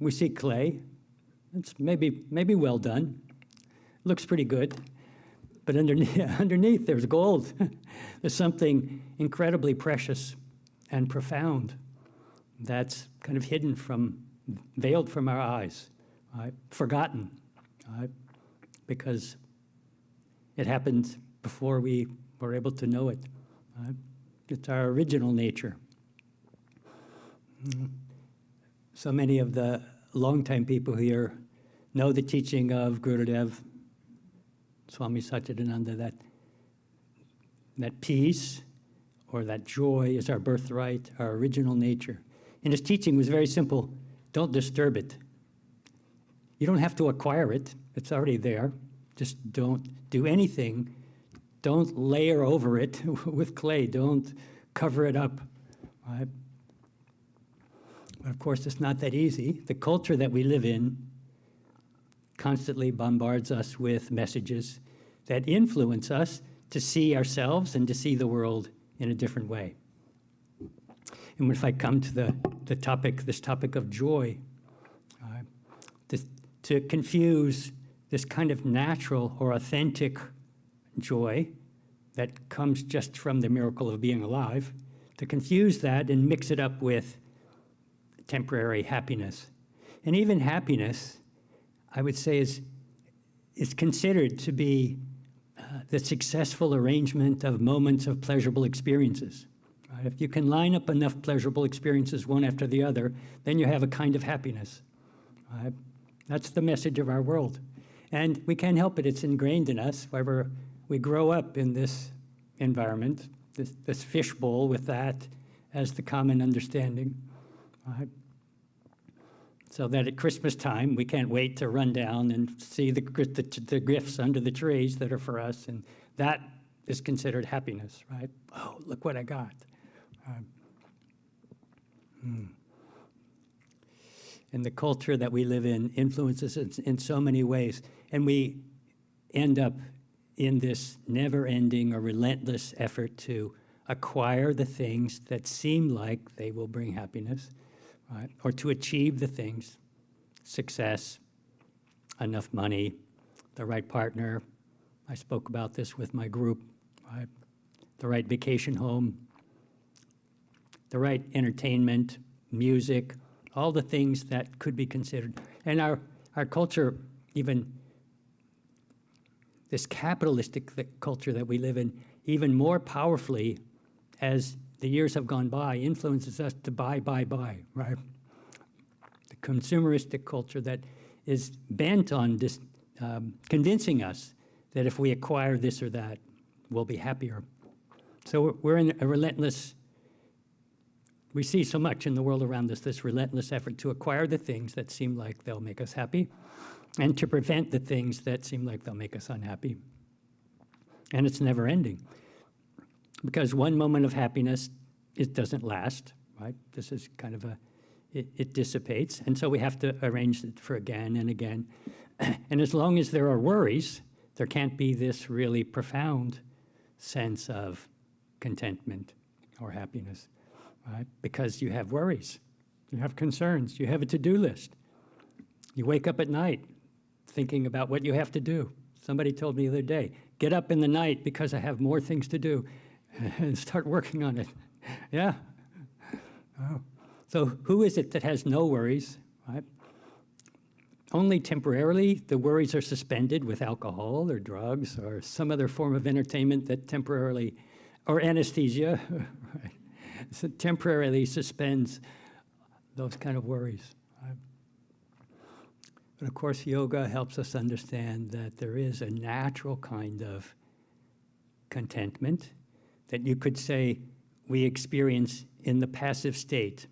we see clay. It's maybe well done. Looks pretty good. But underneath there's gold. There's something incredibly precious and profound that's kind of hidden veiled from our eyes, right? Forgotten, right? Because it happened before we were able to know it. Right? It's our original nature. So many of the longtime people here know the teaching of Gurudev, Swami Satchidananda, that peace or that joy is our birthright, our original nature. And his teaching was very simple. Don't disturb it. You don't have to acquire it. It's already there. Just don't do anything. Don't layer over it with clay. Don't cover it up. Right? But of course, it's not that easy. The culture that we live in constantly bombards us with messages that influence us to see ourselves and to see the world in a different way. And if I come to this topic of joy, to confuse this kind of natural or authentic joy that comes just from the miracle of being alive, to confuse that and mix it up with temporary happiness. And even happiness, I would say, is considered to be the successful arrangement of moments of pleasurable experiences. Right? If you can line up enough pleasurable experiences one after the other, then you have a kind of happiness. Right? That's the message of our world. And we can't help it, it's ingrained in us, wherever we grow up in this environment, this fishbowl with that as the common understanding. Right? So that at Christmas time, we can't wait to run down and see the gifts under the trees that are for us, and that is considered happiness, right? Oh, look what I got. And the culture that we live in influences us in so many ways, and we end up in this never-ending or relentless effort to acquire the things that seem like they will bring happiness, right? Or to achieve the things, success, enough money, the right partner. I spoke about this with my group, right? The right vacation home, the right entertainment, music, all the things that could be considered. And our culture, even this capitalistic culture that we live in, even more powerfully as the years have gone by, influences us to buy, right? The consumeristic culture that is bent on this, convincing us that if we acquire this or that, we'll be happier. So we're in a relentless, we see so much in the world around us, this relentless effort to acquire the things that seem like they'll make us happy and to prevent the things that seem like they'll make us unhappy. And it's never ending. Because one moment of happiness, it doesn't last, right? This is kind of it dissipates. And so we have to arrange it for again and again. And as long as there are worries, there can't be this really profound sense of contentment or happiness, right? Because you have worries, you have concerns, you have a to-do list. You wake up at night thinking about what you have to do. Somebody told me the other day, get up in the night because I have more things to do. And start working on it. Yeah. Oh. So who is it that has no worries, right? Only temporarily the worries are suspended with alcohol or drugs or some other form of entertainment that temporarily, or anesthesia, right? So temporarily suspends those kind of worries. Right? But of course, yoga helps us understand that there is a natural kind of contentment that you could say we experience in the passive state.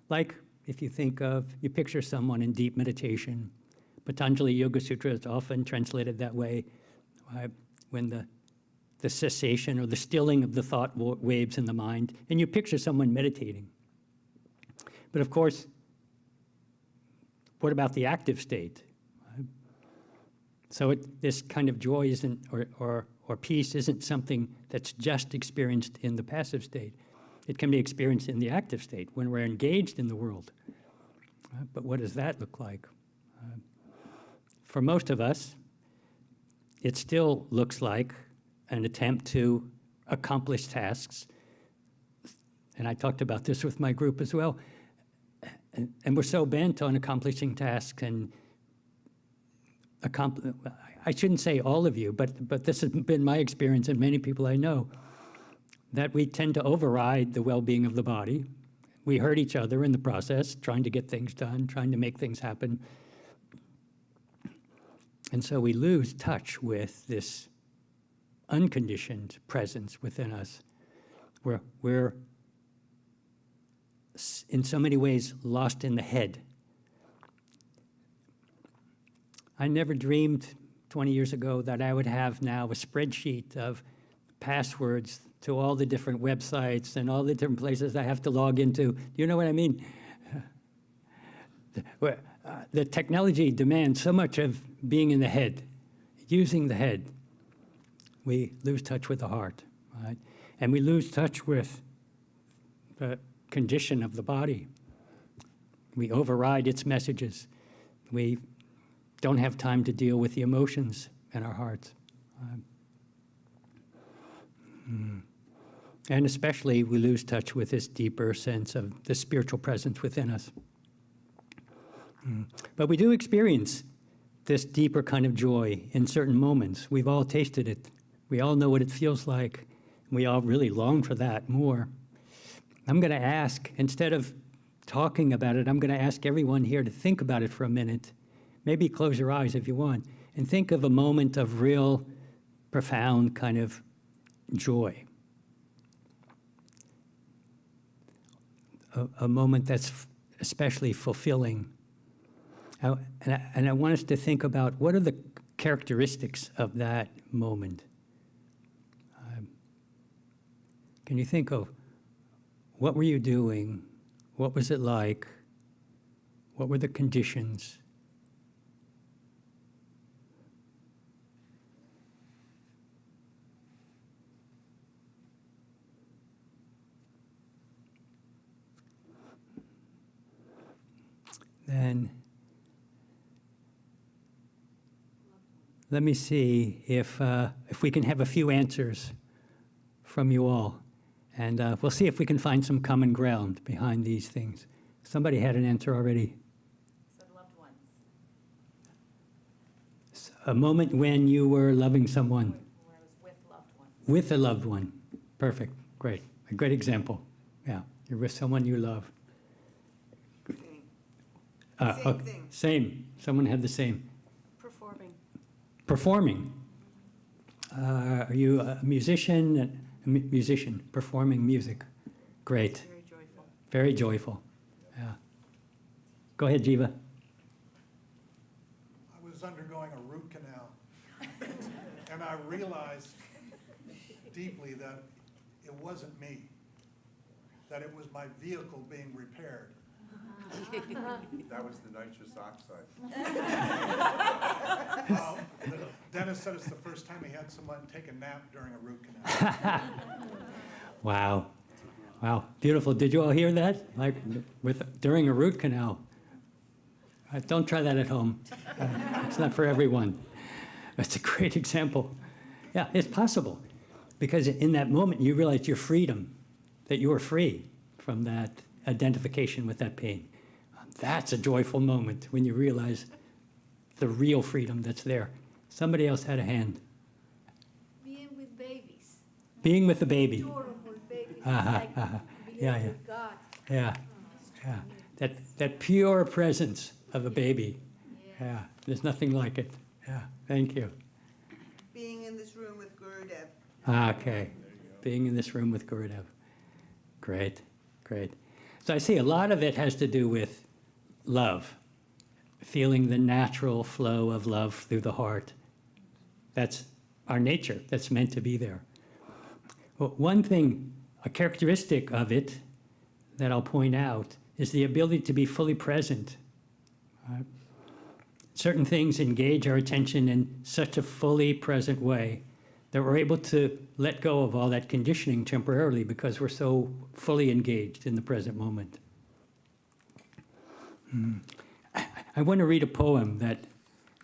Like if you think of, you picture someone in deep meditation. Patanjali Yoga Sutra is often translated that way, when the cessation or the stilling of the thought waves in the mind, and you picture someone meditating. But of course, what about the active state? So this kind of joy isn't, or peace isn't something that's just experienced in the passive state. It can be experienced in the active state when we're engaged in the world. But what does that look like? For most of us, it still looks like an attempt to accomplish tasks. And I talked about this with my group as well. And we're so bent on accomplishing tasks and I shouldn't say all of you, but this has been my experience and many people I know, that we tend to override the well-being of the body. We hurt each other in the process, trying to get things done, trying to make things happen. And so we lose touch with this unconditioned presence within us. We're in so many ways lost in the head. I never dreamed 20 years ago that I would have now a spreadsheet of passwords to all the different websites and all the different places I have to log into. Do you know what I mean? The technology demands so much of being in the head, using the head. We lose touch with the heart, right? And we lose touch with the condition of the body. We override its messages. We don't have time to deal with the emotions in our hearts. And especially we lose touch with this deeper sense of the spiritual presence within us. But we do experience this deeper kind of joy in certain moments. We've all tasted it. We all know what it feels like. We all really long for that more. I'm going to ask, instead of talking about it, I'm going to ask everyone here to think about it for a minute. Maybe close your eyes if you want, and think of a moment of real, profound kind of joy. A moment that's especially fulfilling. And I want us to think about what are the characteristics of that moment. Can you think of what were you doing? What was it like? What were the conditions? Then let me see if we can have a few answers from you all. And we'll see if we can find some common ground behind these things. Somebody had an answer already. Said loved ones. A moment when you were loving someone. Where I was with loved ones. With a loved one. Perfect. Great. A great example. Yeah. You're with someone you love. Same thing. Same. Someone had the same. Performing. Performing. Are you a musician? A musician performing music. Great. Very joyful. Very joyful. Yeah. Go ahead, Jiva. I was undergoing a root canal, and I realized deeply that it wasn't me, that it was my vehicle being repaired. That was the nitrous oxide. The dentist said it's the first time he had someone take a nap during a root canal. Wow. Wow. Beautiful. Did you all hear that? Like during a root canal. Don't try that at home. It's not for everyone. That's a great example. Yeah, it's possible. Because in that moment, you realize your freedom, that you are free from that identification with that pain. That's a joyful moment when you realize the real freedom that's there. Somebody else had a hand. Being with babies. Being with the baby. Adorable babies. Like being yeah, yeah. with God. Yeah, yeah. That pure presence of a baby. Yeah, there's nothing like it. Yeah, thank you. Being in this room with Gurudev. Okay, being in this room with Gurudev. Great, great. So I see a lot of it has to do with love, feeling the natural flow of love through the heart. That's our nature, that's meant to be there. Well, one thing, a characteristic of it that I'll point out is the ability to be fully present. Certain things engage our attention in such a fully present way that we're able to let go of all that conditioning temporarily because we're so fully engaged in the present moment. I want to read a poem that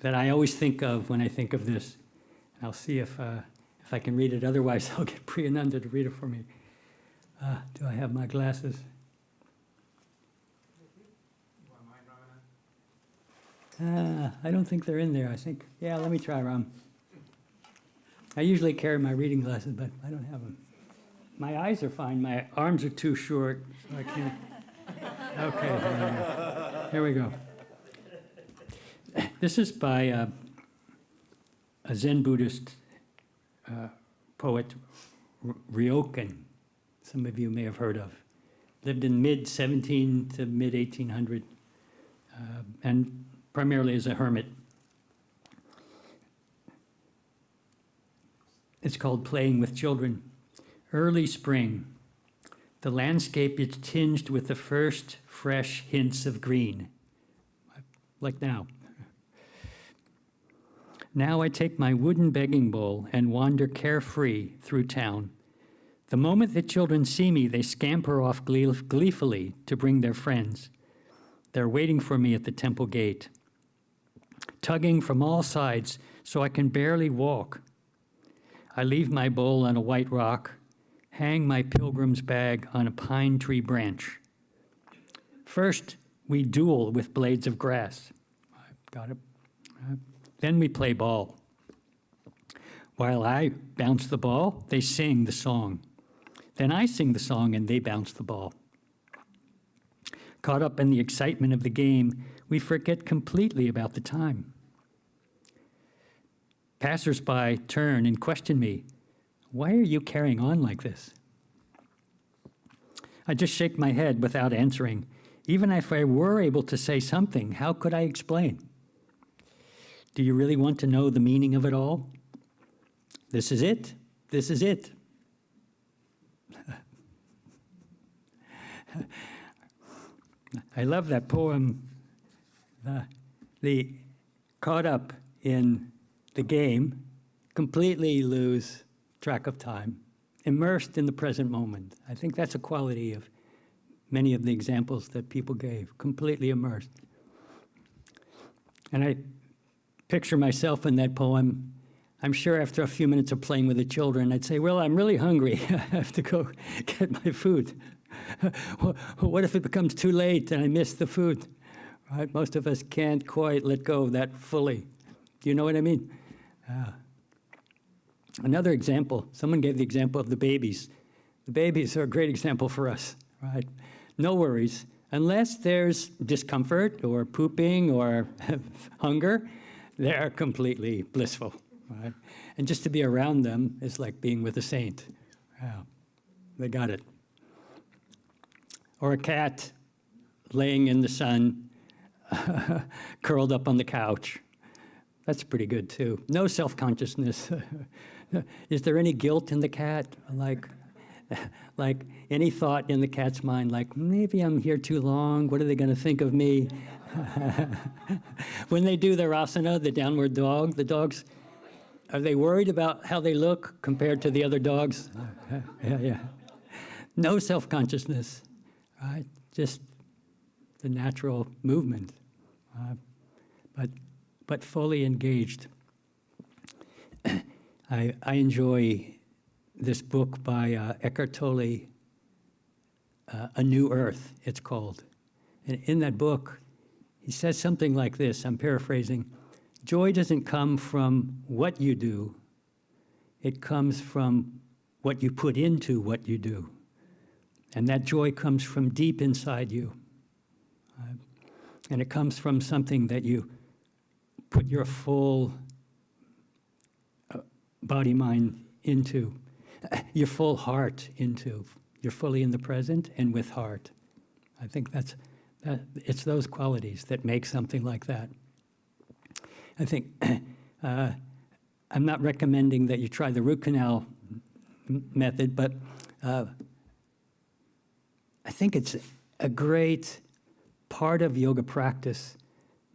I always think of when I think of this. I'll see if I can read it. Otherwise, I'll get Priyananda to read it for me. Do I have my glasses? I don't think they're in there. I think, yeah, let me try, Ram. I usually carry my reading glasses, but I don't have them. My eyes are fine. My arms are too short, so I can't. Okay, here we go. This is by a Zen Buddhist poet, Ryokan. Some of you may have heard of. Lived in mid-17 to mid-1800, and primarily as a hermit. It's called Playing with Children. Early spring. The landscape is tinged with the first fresh hints of green, like now. Now I take my wooden begging bowl and wander carefree through town. The moment that children see me, they scamper off gleefully to bring their friends. They're waiting for me at the temple gate, tugging from all sides so I can barely walk. I leave my bowl on a white rock, hang my pilgrim's bag on a pine tree branch. First, we duel with blades of grass. Got it. Then we play ball. While I bounce the ball, they sing the song. Then I sing the song and they bounce the ball. Caught up in the excitement of the game, we forget completely about the time. Passers-by turn and question me, "Why are you carrying on like this?" I just shake my head without answering. Even if I were able to say something, how could I explain? Do you really want to know the meaning of it all? This is it. This is it. I love that poem. The caught up in the game, completely lose track of time, immersed in the present moment. I think that's a quality of many of the examples that people gave, completely immersed. And I picture myself in that poem. I'm sure after a few minutes of playing with the children, I'd say, well, I'm really hungry. I have to go get my food. What if it becomes too late and I miss the food? Right? Most of us can't quite let go of that fully. Do you know what I mean? Another example, someone gave the example of the babies. The babies are a great example for us, right? No worries. Unless there's discomfort or pooping or hunger, they're completely blissful, right? And just to be around them is like being with a saint. Wow, they got it. Or a cat laying in the sun, curled up on the couch. That's pretty good too. No self-consciousness. Is there any guilt in the cat? Like any thought in the cat's mind, like, maybe I'm here too long, what are they going to think of me? When they do their asana, the downward dog, the dogs, are they worried about how they look compared to the other dogs? Yeah. No self-consciousness, right? Just the natural movement, but fully engaged. I enjoy this book by Eckhart Tolle, A New Earth, it's called. And in that book, he says something like this, I'm paraphrasing, joy doesn't come from what you do, it comes from what you put into what you do. And that joy comes from deep inside you. And it comes from something that you put your full body, mind into, your full heart into. You're fully in the present and with heart. I think it's those qualities that make something like that. I think I'm not recommending that you try the root canal method, but I think it's a great part of yoga practice,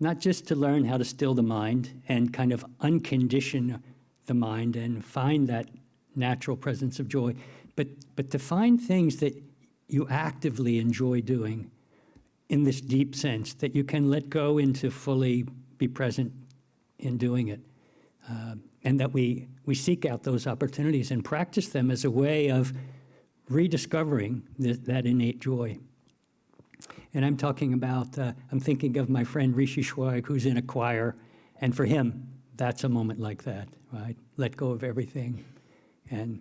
not just to learn how to still the mind and kind of uncondition the mind and find that natural presence of joy, but to find things that you actively enjoy doing in this deep sense, that you can let go into fully be present in doing it. And that we seek out those opportunities and practice them as a way of rediscovering that innate joy. And I'm talking about, I'm thinking of my friend Rishi Schweig, who's in a choir, and for him, that's a moment like that, right? Let go of everything and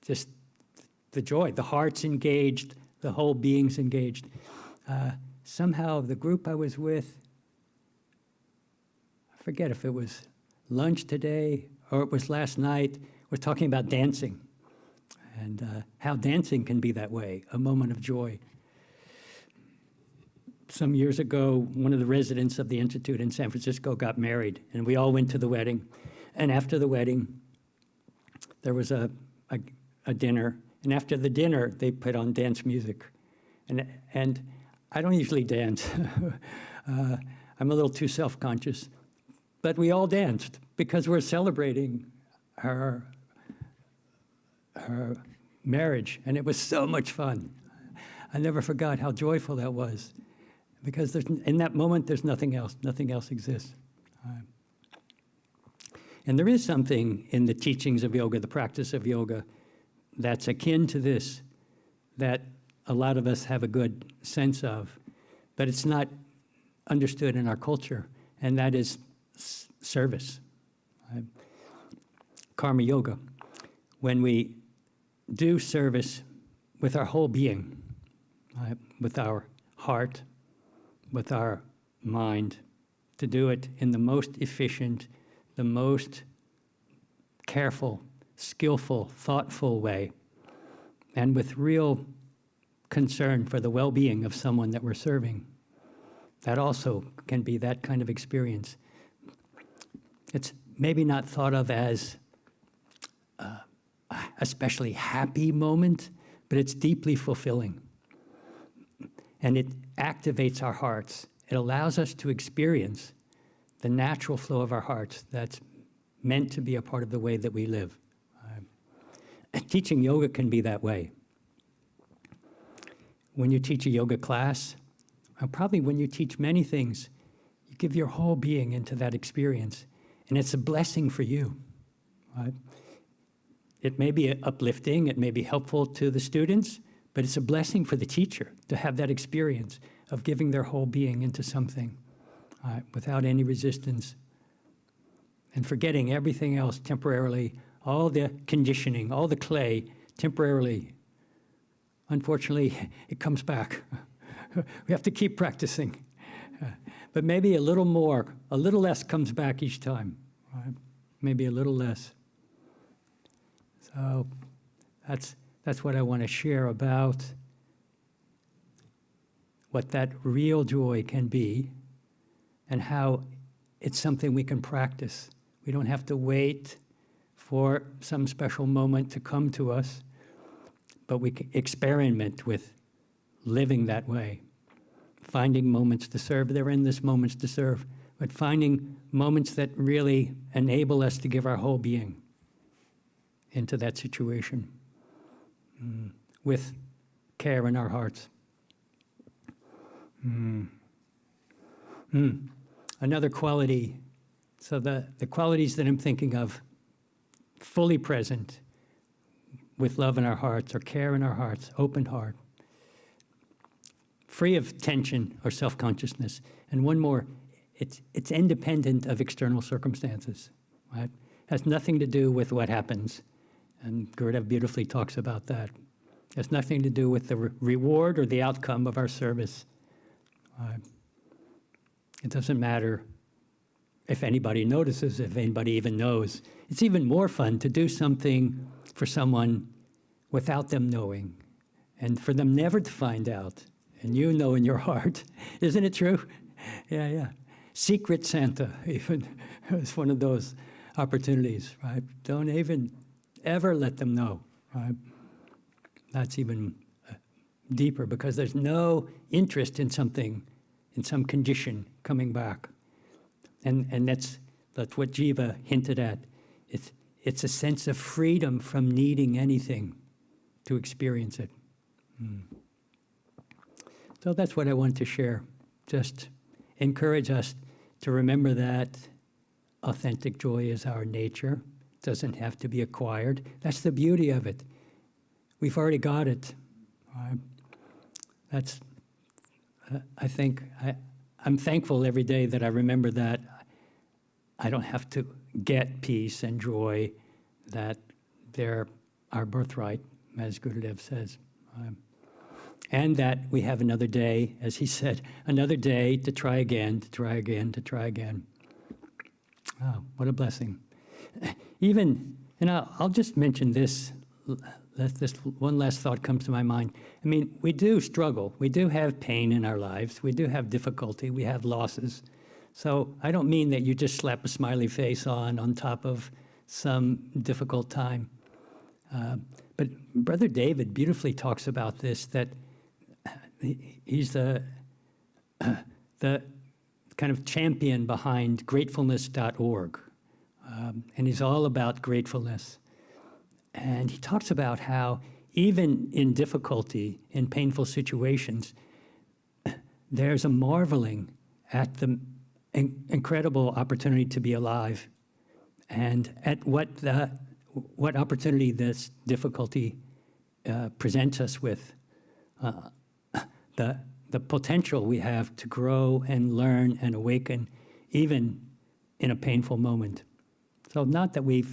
just the joy, the heart's engaged, the whole being's engaged. Somehow the group I was with, I forget if it was lunch today or it was last night, we're talking about dancing and how dancing can be that way, a moment of joy. Some years ago, one of the residents of the Institute in San Francisco got married, and we all went to the wedding. And after the wedding, there was a dinner, and after the dinner, they put on dance music. And I don't usually dance. I'm a little too self-conscious. But we all danced because we're celebrating her marriage, and it was so much fun. I never forgot how joyful that was. Because in that moment, there's nothing else. Nothing else exists. And there is something in the teachings of yoga, the practice of yoga, that's akin to this, that a lot of us have a good sense of, but it's not understood in our culture. And that is service. Karma yoga. When we do service with our whole being, with our heart, with our mind, to do it in the most efficient, the most careful, skillful, thoughtful way, and with real concern for the well-being of someone that we're serving. That also can be that kind of experience. It's maybe not thought of as a especially happy moment, but it's deeply fulfilling. And it activates our hearts. It allows us to experience the natural flow of our hearts that's meant to be a part of the way that we live. Teaching yoga can be that way. When you teach a yoga class, or probably when you teach many things, you give your whole being into that experience, and it's a blessing for you. Right? It may be uplifting, it may be helpful to the students, but it's a blessing for the teacher to have that experience of giving their whole being into something without any resistance and forgetting everything else temporarily, all the conditioning, all the clay temporarily. Unfortunately, it comes back. We have to keep practicing. But maybe a little more, a little less comes back each time. Right? Maybe a little less. So that's what I want to share about what that real joy can be and how it's something we can practice. We don't have to wait for some special moment to come to us, but we can experiment with living that way, finding moments to serve. There are endless moments to serve, but finding moments that really enable us to give our whole being into that situation with care in our hearts. Another quality, so the qualities that I'm thinking of, fully present with love in our hearts or care in our hearts, open heart, free of tension or self-consciousness. And one more, it's independent of external circumstances, right? Has nothing to do with what happens. And Gurudev beautifully talks about that. It has nothing to do with the reward or the outcome of our service. It doesn't matter if anybody notices, if anybody even knows. It's even more fun to do something for someone without them knowing, and for them never to find out, and you know in your heart. Isn't it true? Yeah. Secret Santa, even, is one of those opportunities, right? Don't even ever let them know, right? That's even deeper, because there's no interest in something, in some condition coming back. And that's what Jiva hinted at. It's a sense of freedom from needing anything to experience it. So that's what I want to share. Just encourage us to remember that authentic joy is our nature. It doesn't have to be acquired. That's the beauty of it. We've already got it. That's, I think, I'm thankful every day that I remember that I don't have to get peace and joy, that they're our birthright, as Gurudev says. And that we have another day, as he said, another day to try again, to try again, to try again. Oh, what a blessing. Even, and I'll just mention this, this one last thought comes to my mind. I mean, we do struggle. We do have pain in our lives. We do have difficulty. We have losses. So I don't mean that you just slap a smiley face on top of some difficult time. But Brother David beautifully talks about this, that he's the kind of champion behind gratefulness.org. And he's all about gratefulness. And he talks about how even in difficulty, in painful situations, there's a marveling at the incredible opportunity to be alive, and at what opportunity this difficulty presents us with, the potential we have to grow and learn and awaken, even in a painful moment. So not that we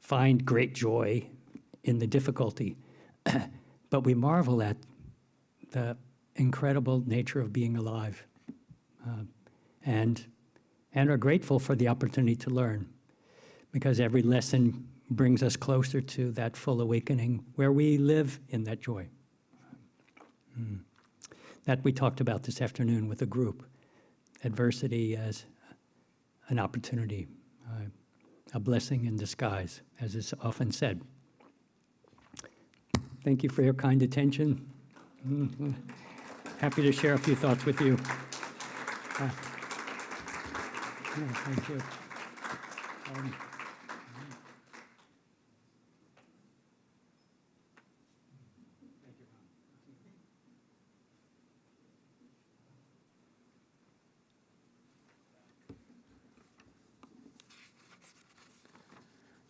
find great joy in the difficulty, but we marvel at the incredible nature of being alive, and are grateful for the opportunity to learn, because every lesson brings us closer to that full awakening where we live in that joy. That we talked about this afternoon with the group. Adversity as an opportunity, a blessing in disguise, as is often said. Thank you for your kind attention. Happy to share a few thoughts with you. Thank you.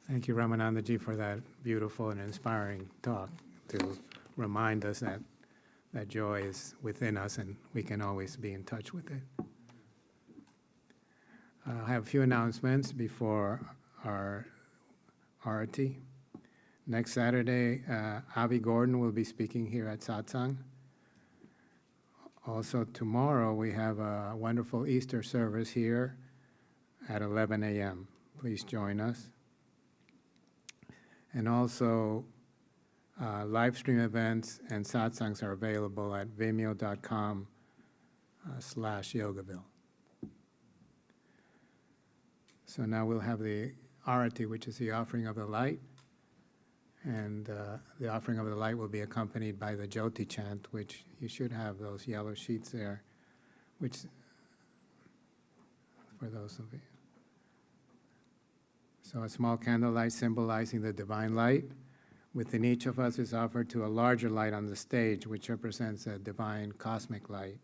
Thank you, Ramananda ji, for that beautiful and inspiring talk to remind us that joy is within us and we can always be in touch with it. I have a few announcements before our Arati. Next Saturday, Avi Gordon will be speaking here at Satsang. Also tomorrow, we have a wonderful Easter service here at 11 a.m. Please join us. And also, live stream events and satsangs are available at vimeo.com/yogaville. So now we'll have the Arati, which is the offering of the light. And the offering of the light will be accompanied by the Jyoti chant, which you should have those yellow sheets there, which, for those of you. So a small candlelight symbolizing the divine light within each of us is offered to a larger light on the stage, which represents a divine cosmic light.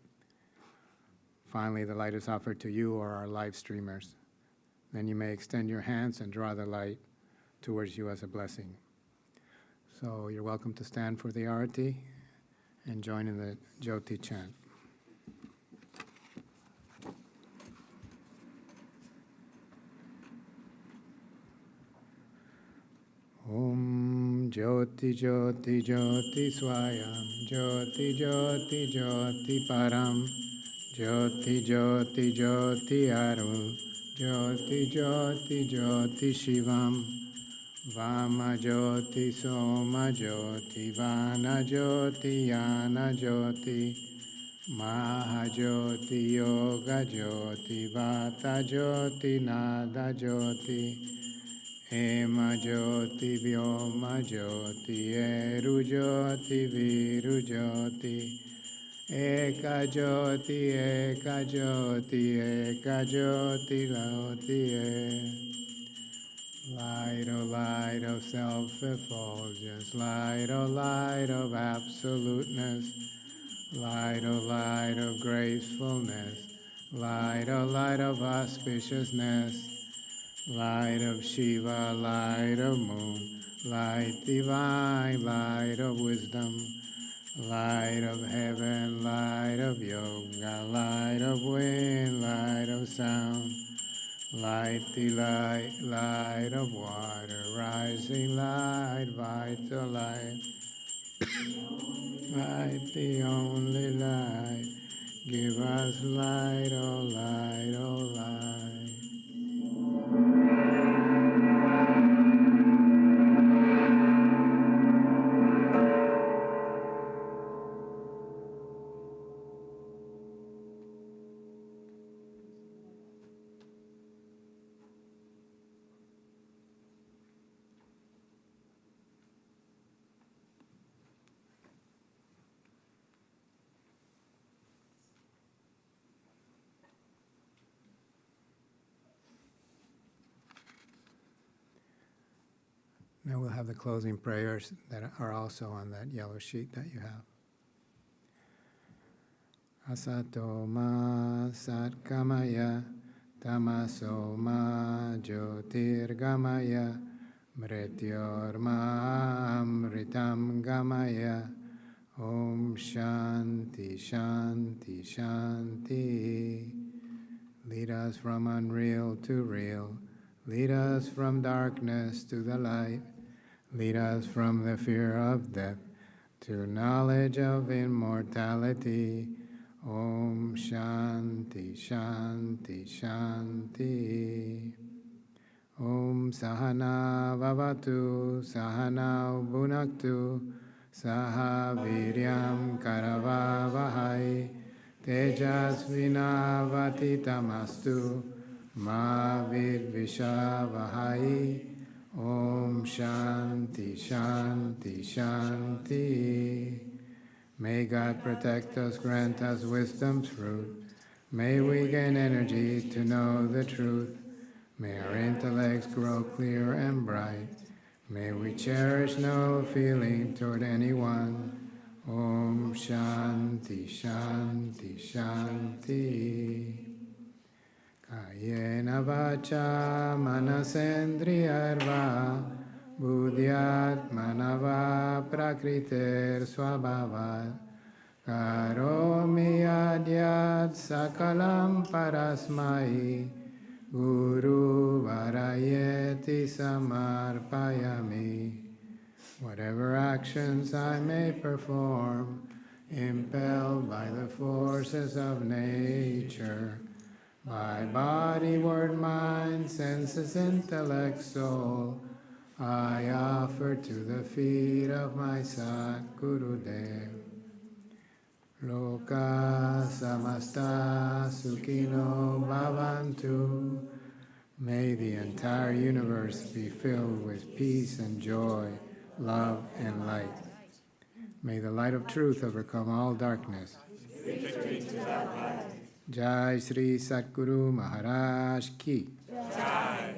Finally, the light is offered to you or our live streamers. Then you may extend your hands and draw the light towards you as a blessing. So you're welcome to stand for the Arati and join in the Jyoti chant. Om Jyoti Jyoti Jyoti Swayam Jyoti Jyoti Jyoti Param Jyoti Jyoti Jyoti Arun Jyoti Jyoti Jyoti Shivam Vama Jyoti Soma Jyoti Vana Jyoti Yana Jyoti Maha Jyoti Yoga Jyoti Vata Jyoti Nada Jyoti Hema Jyoti Vyoma Jyoti Eru Jyoti Viru Jyoti Eka Jyoti Eka Jyoti Eka Jyoti Jyoti Light, oh light of self-effulgence, light, oh light of absoluteness, light, oh light of gracefulness, light, oh light of auspiciousness, light of Shiva, light of moon, light divine, light of wisdom, light of heaven, light of yoga, light of wind, light of sound, light the light, light of water, rising light, vital light, light the only light, give us light, oh light, oh light. Now we'll have the closing prayers that are also on that yellow sheet that you have. Asato ma satkamaya tamaso ma jyotirgamaya mrityor ma amritam gamaya Om Shanti Shanti Shanti. Lead us from unreal to real. Lead us from darkness to the light. Lead us from the fear of death to knowledge of immortality. Om Shanti Shanti Shanti. Om Sahana Vavatu Sahana Bhunaktu Saha Viryam Karavavahai Tejasvinavaditamastu Ma Vidvishavahai. Om Shanti Shanti Shanti. May God protect us, grant us wisdom's fruit. May we gain energy to know the truth. May our intellects grow clear and bright. May we cherish no feeling toward anyone. Om Shanti Shanti Shanti. Kayena vacha manasendriyarva buddhyat manava prakriter swabhavat karomi adyat sakalam parasmai Guru Varayeti Samarpayami. Whatever actions I may perform, impelled by the forces of nature, by body, word, mind, senses, intellect, soul, I offer to the feet of my Sat Gurudev. Loka samasta sukhino bhavantu. May the entire universe be filled with peace and joy, love and light. May the light of truth overcome all darkness. Jai Sri Satguru Maharaj Ki. Jai.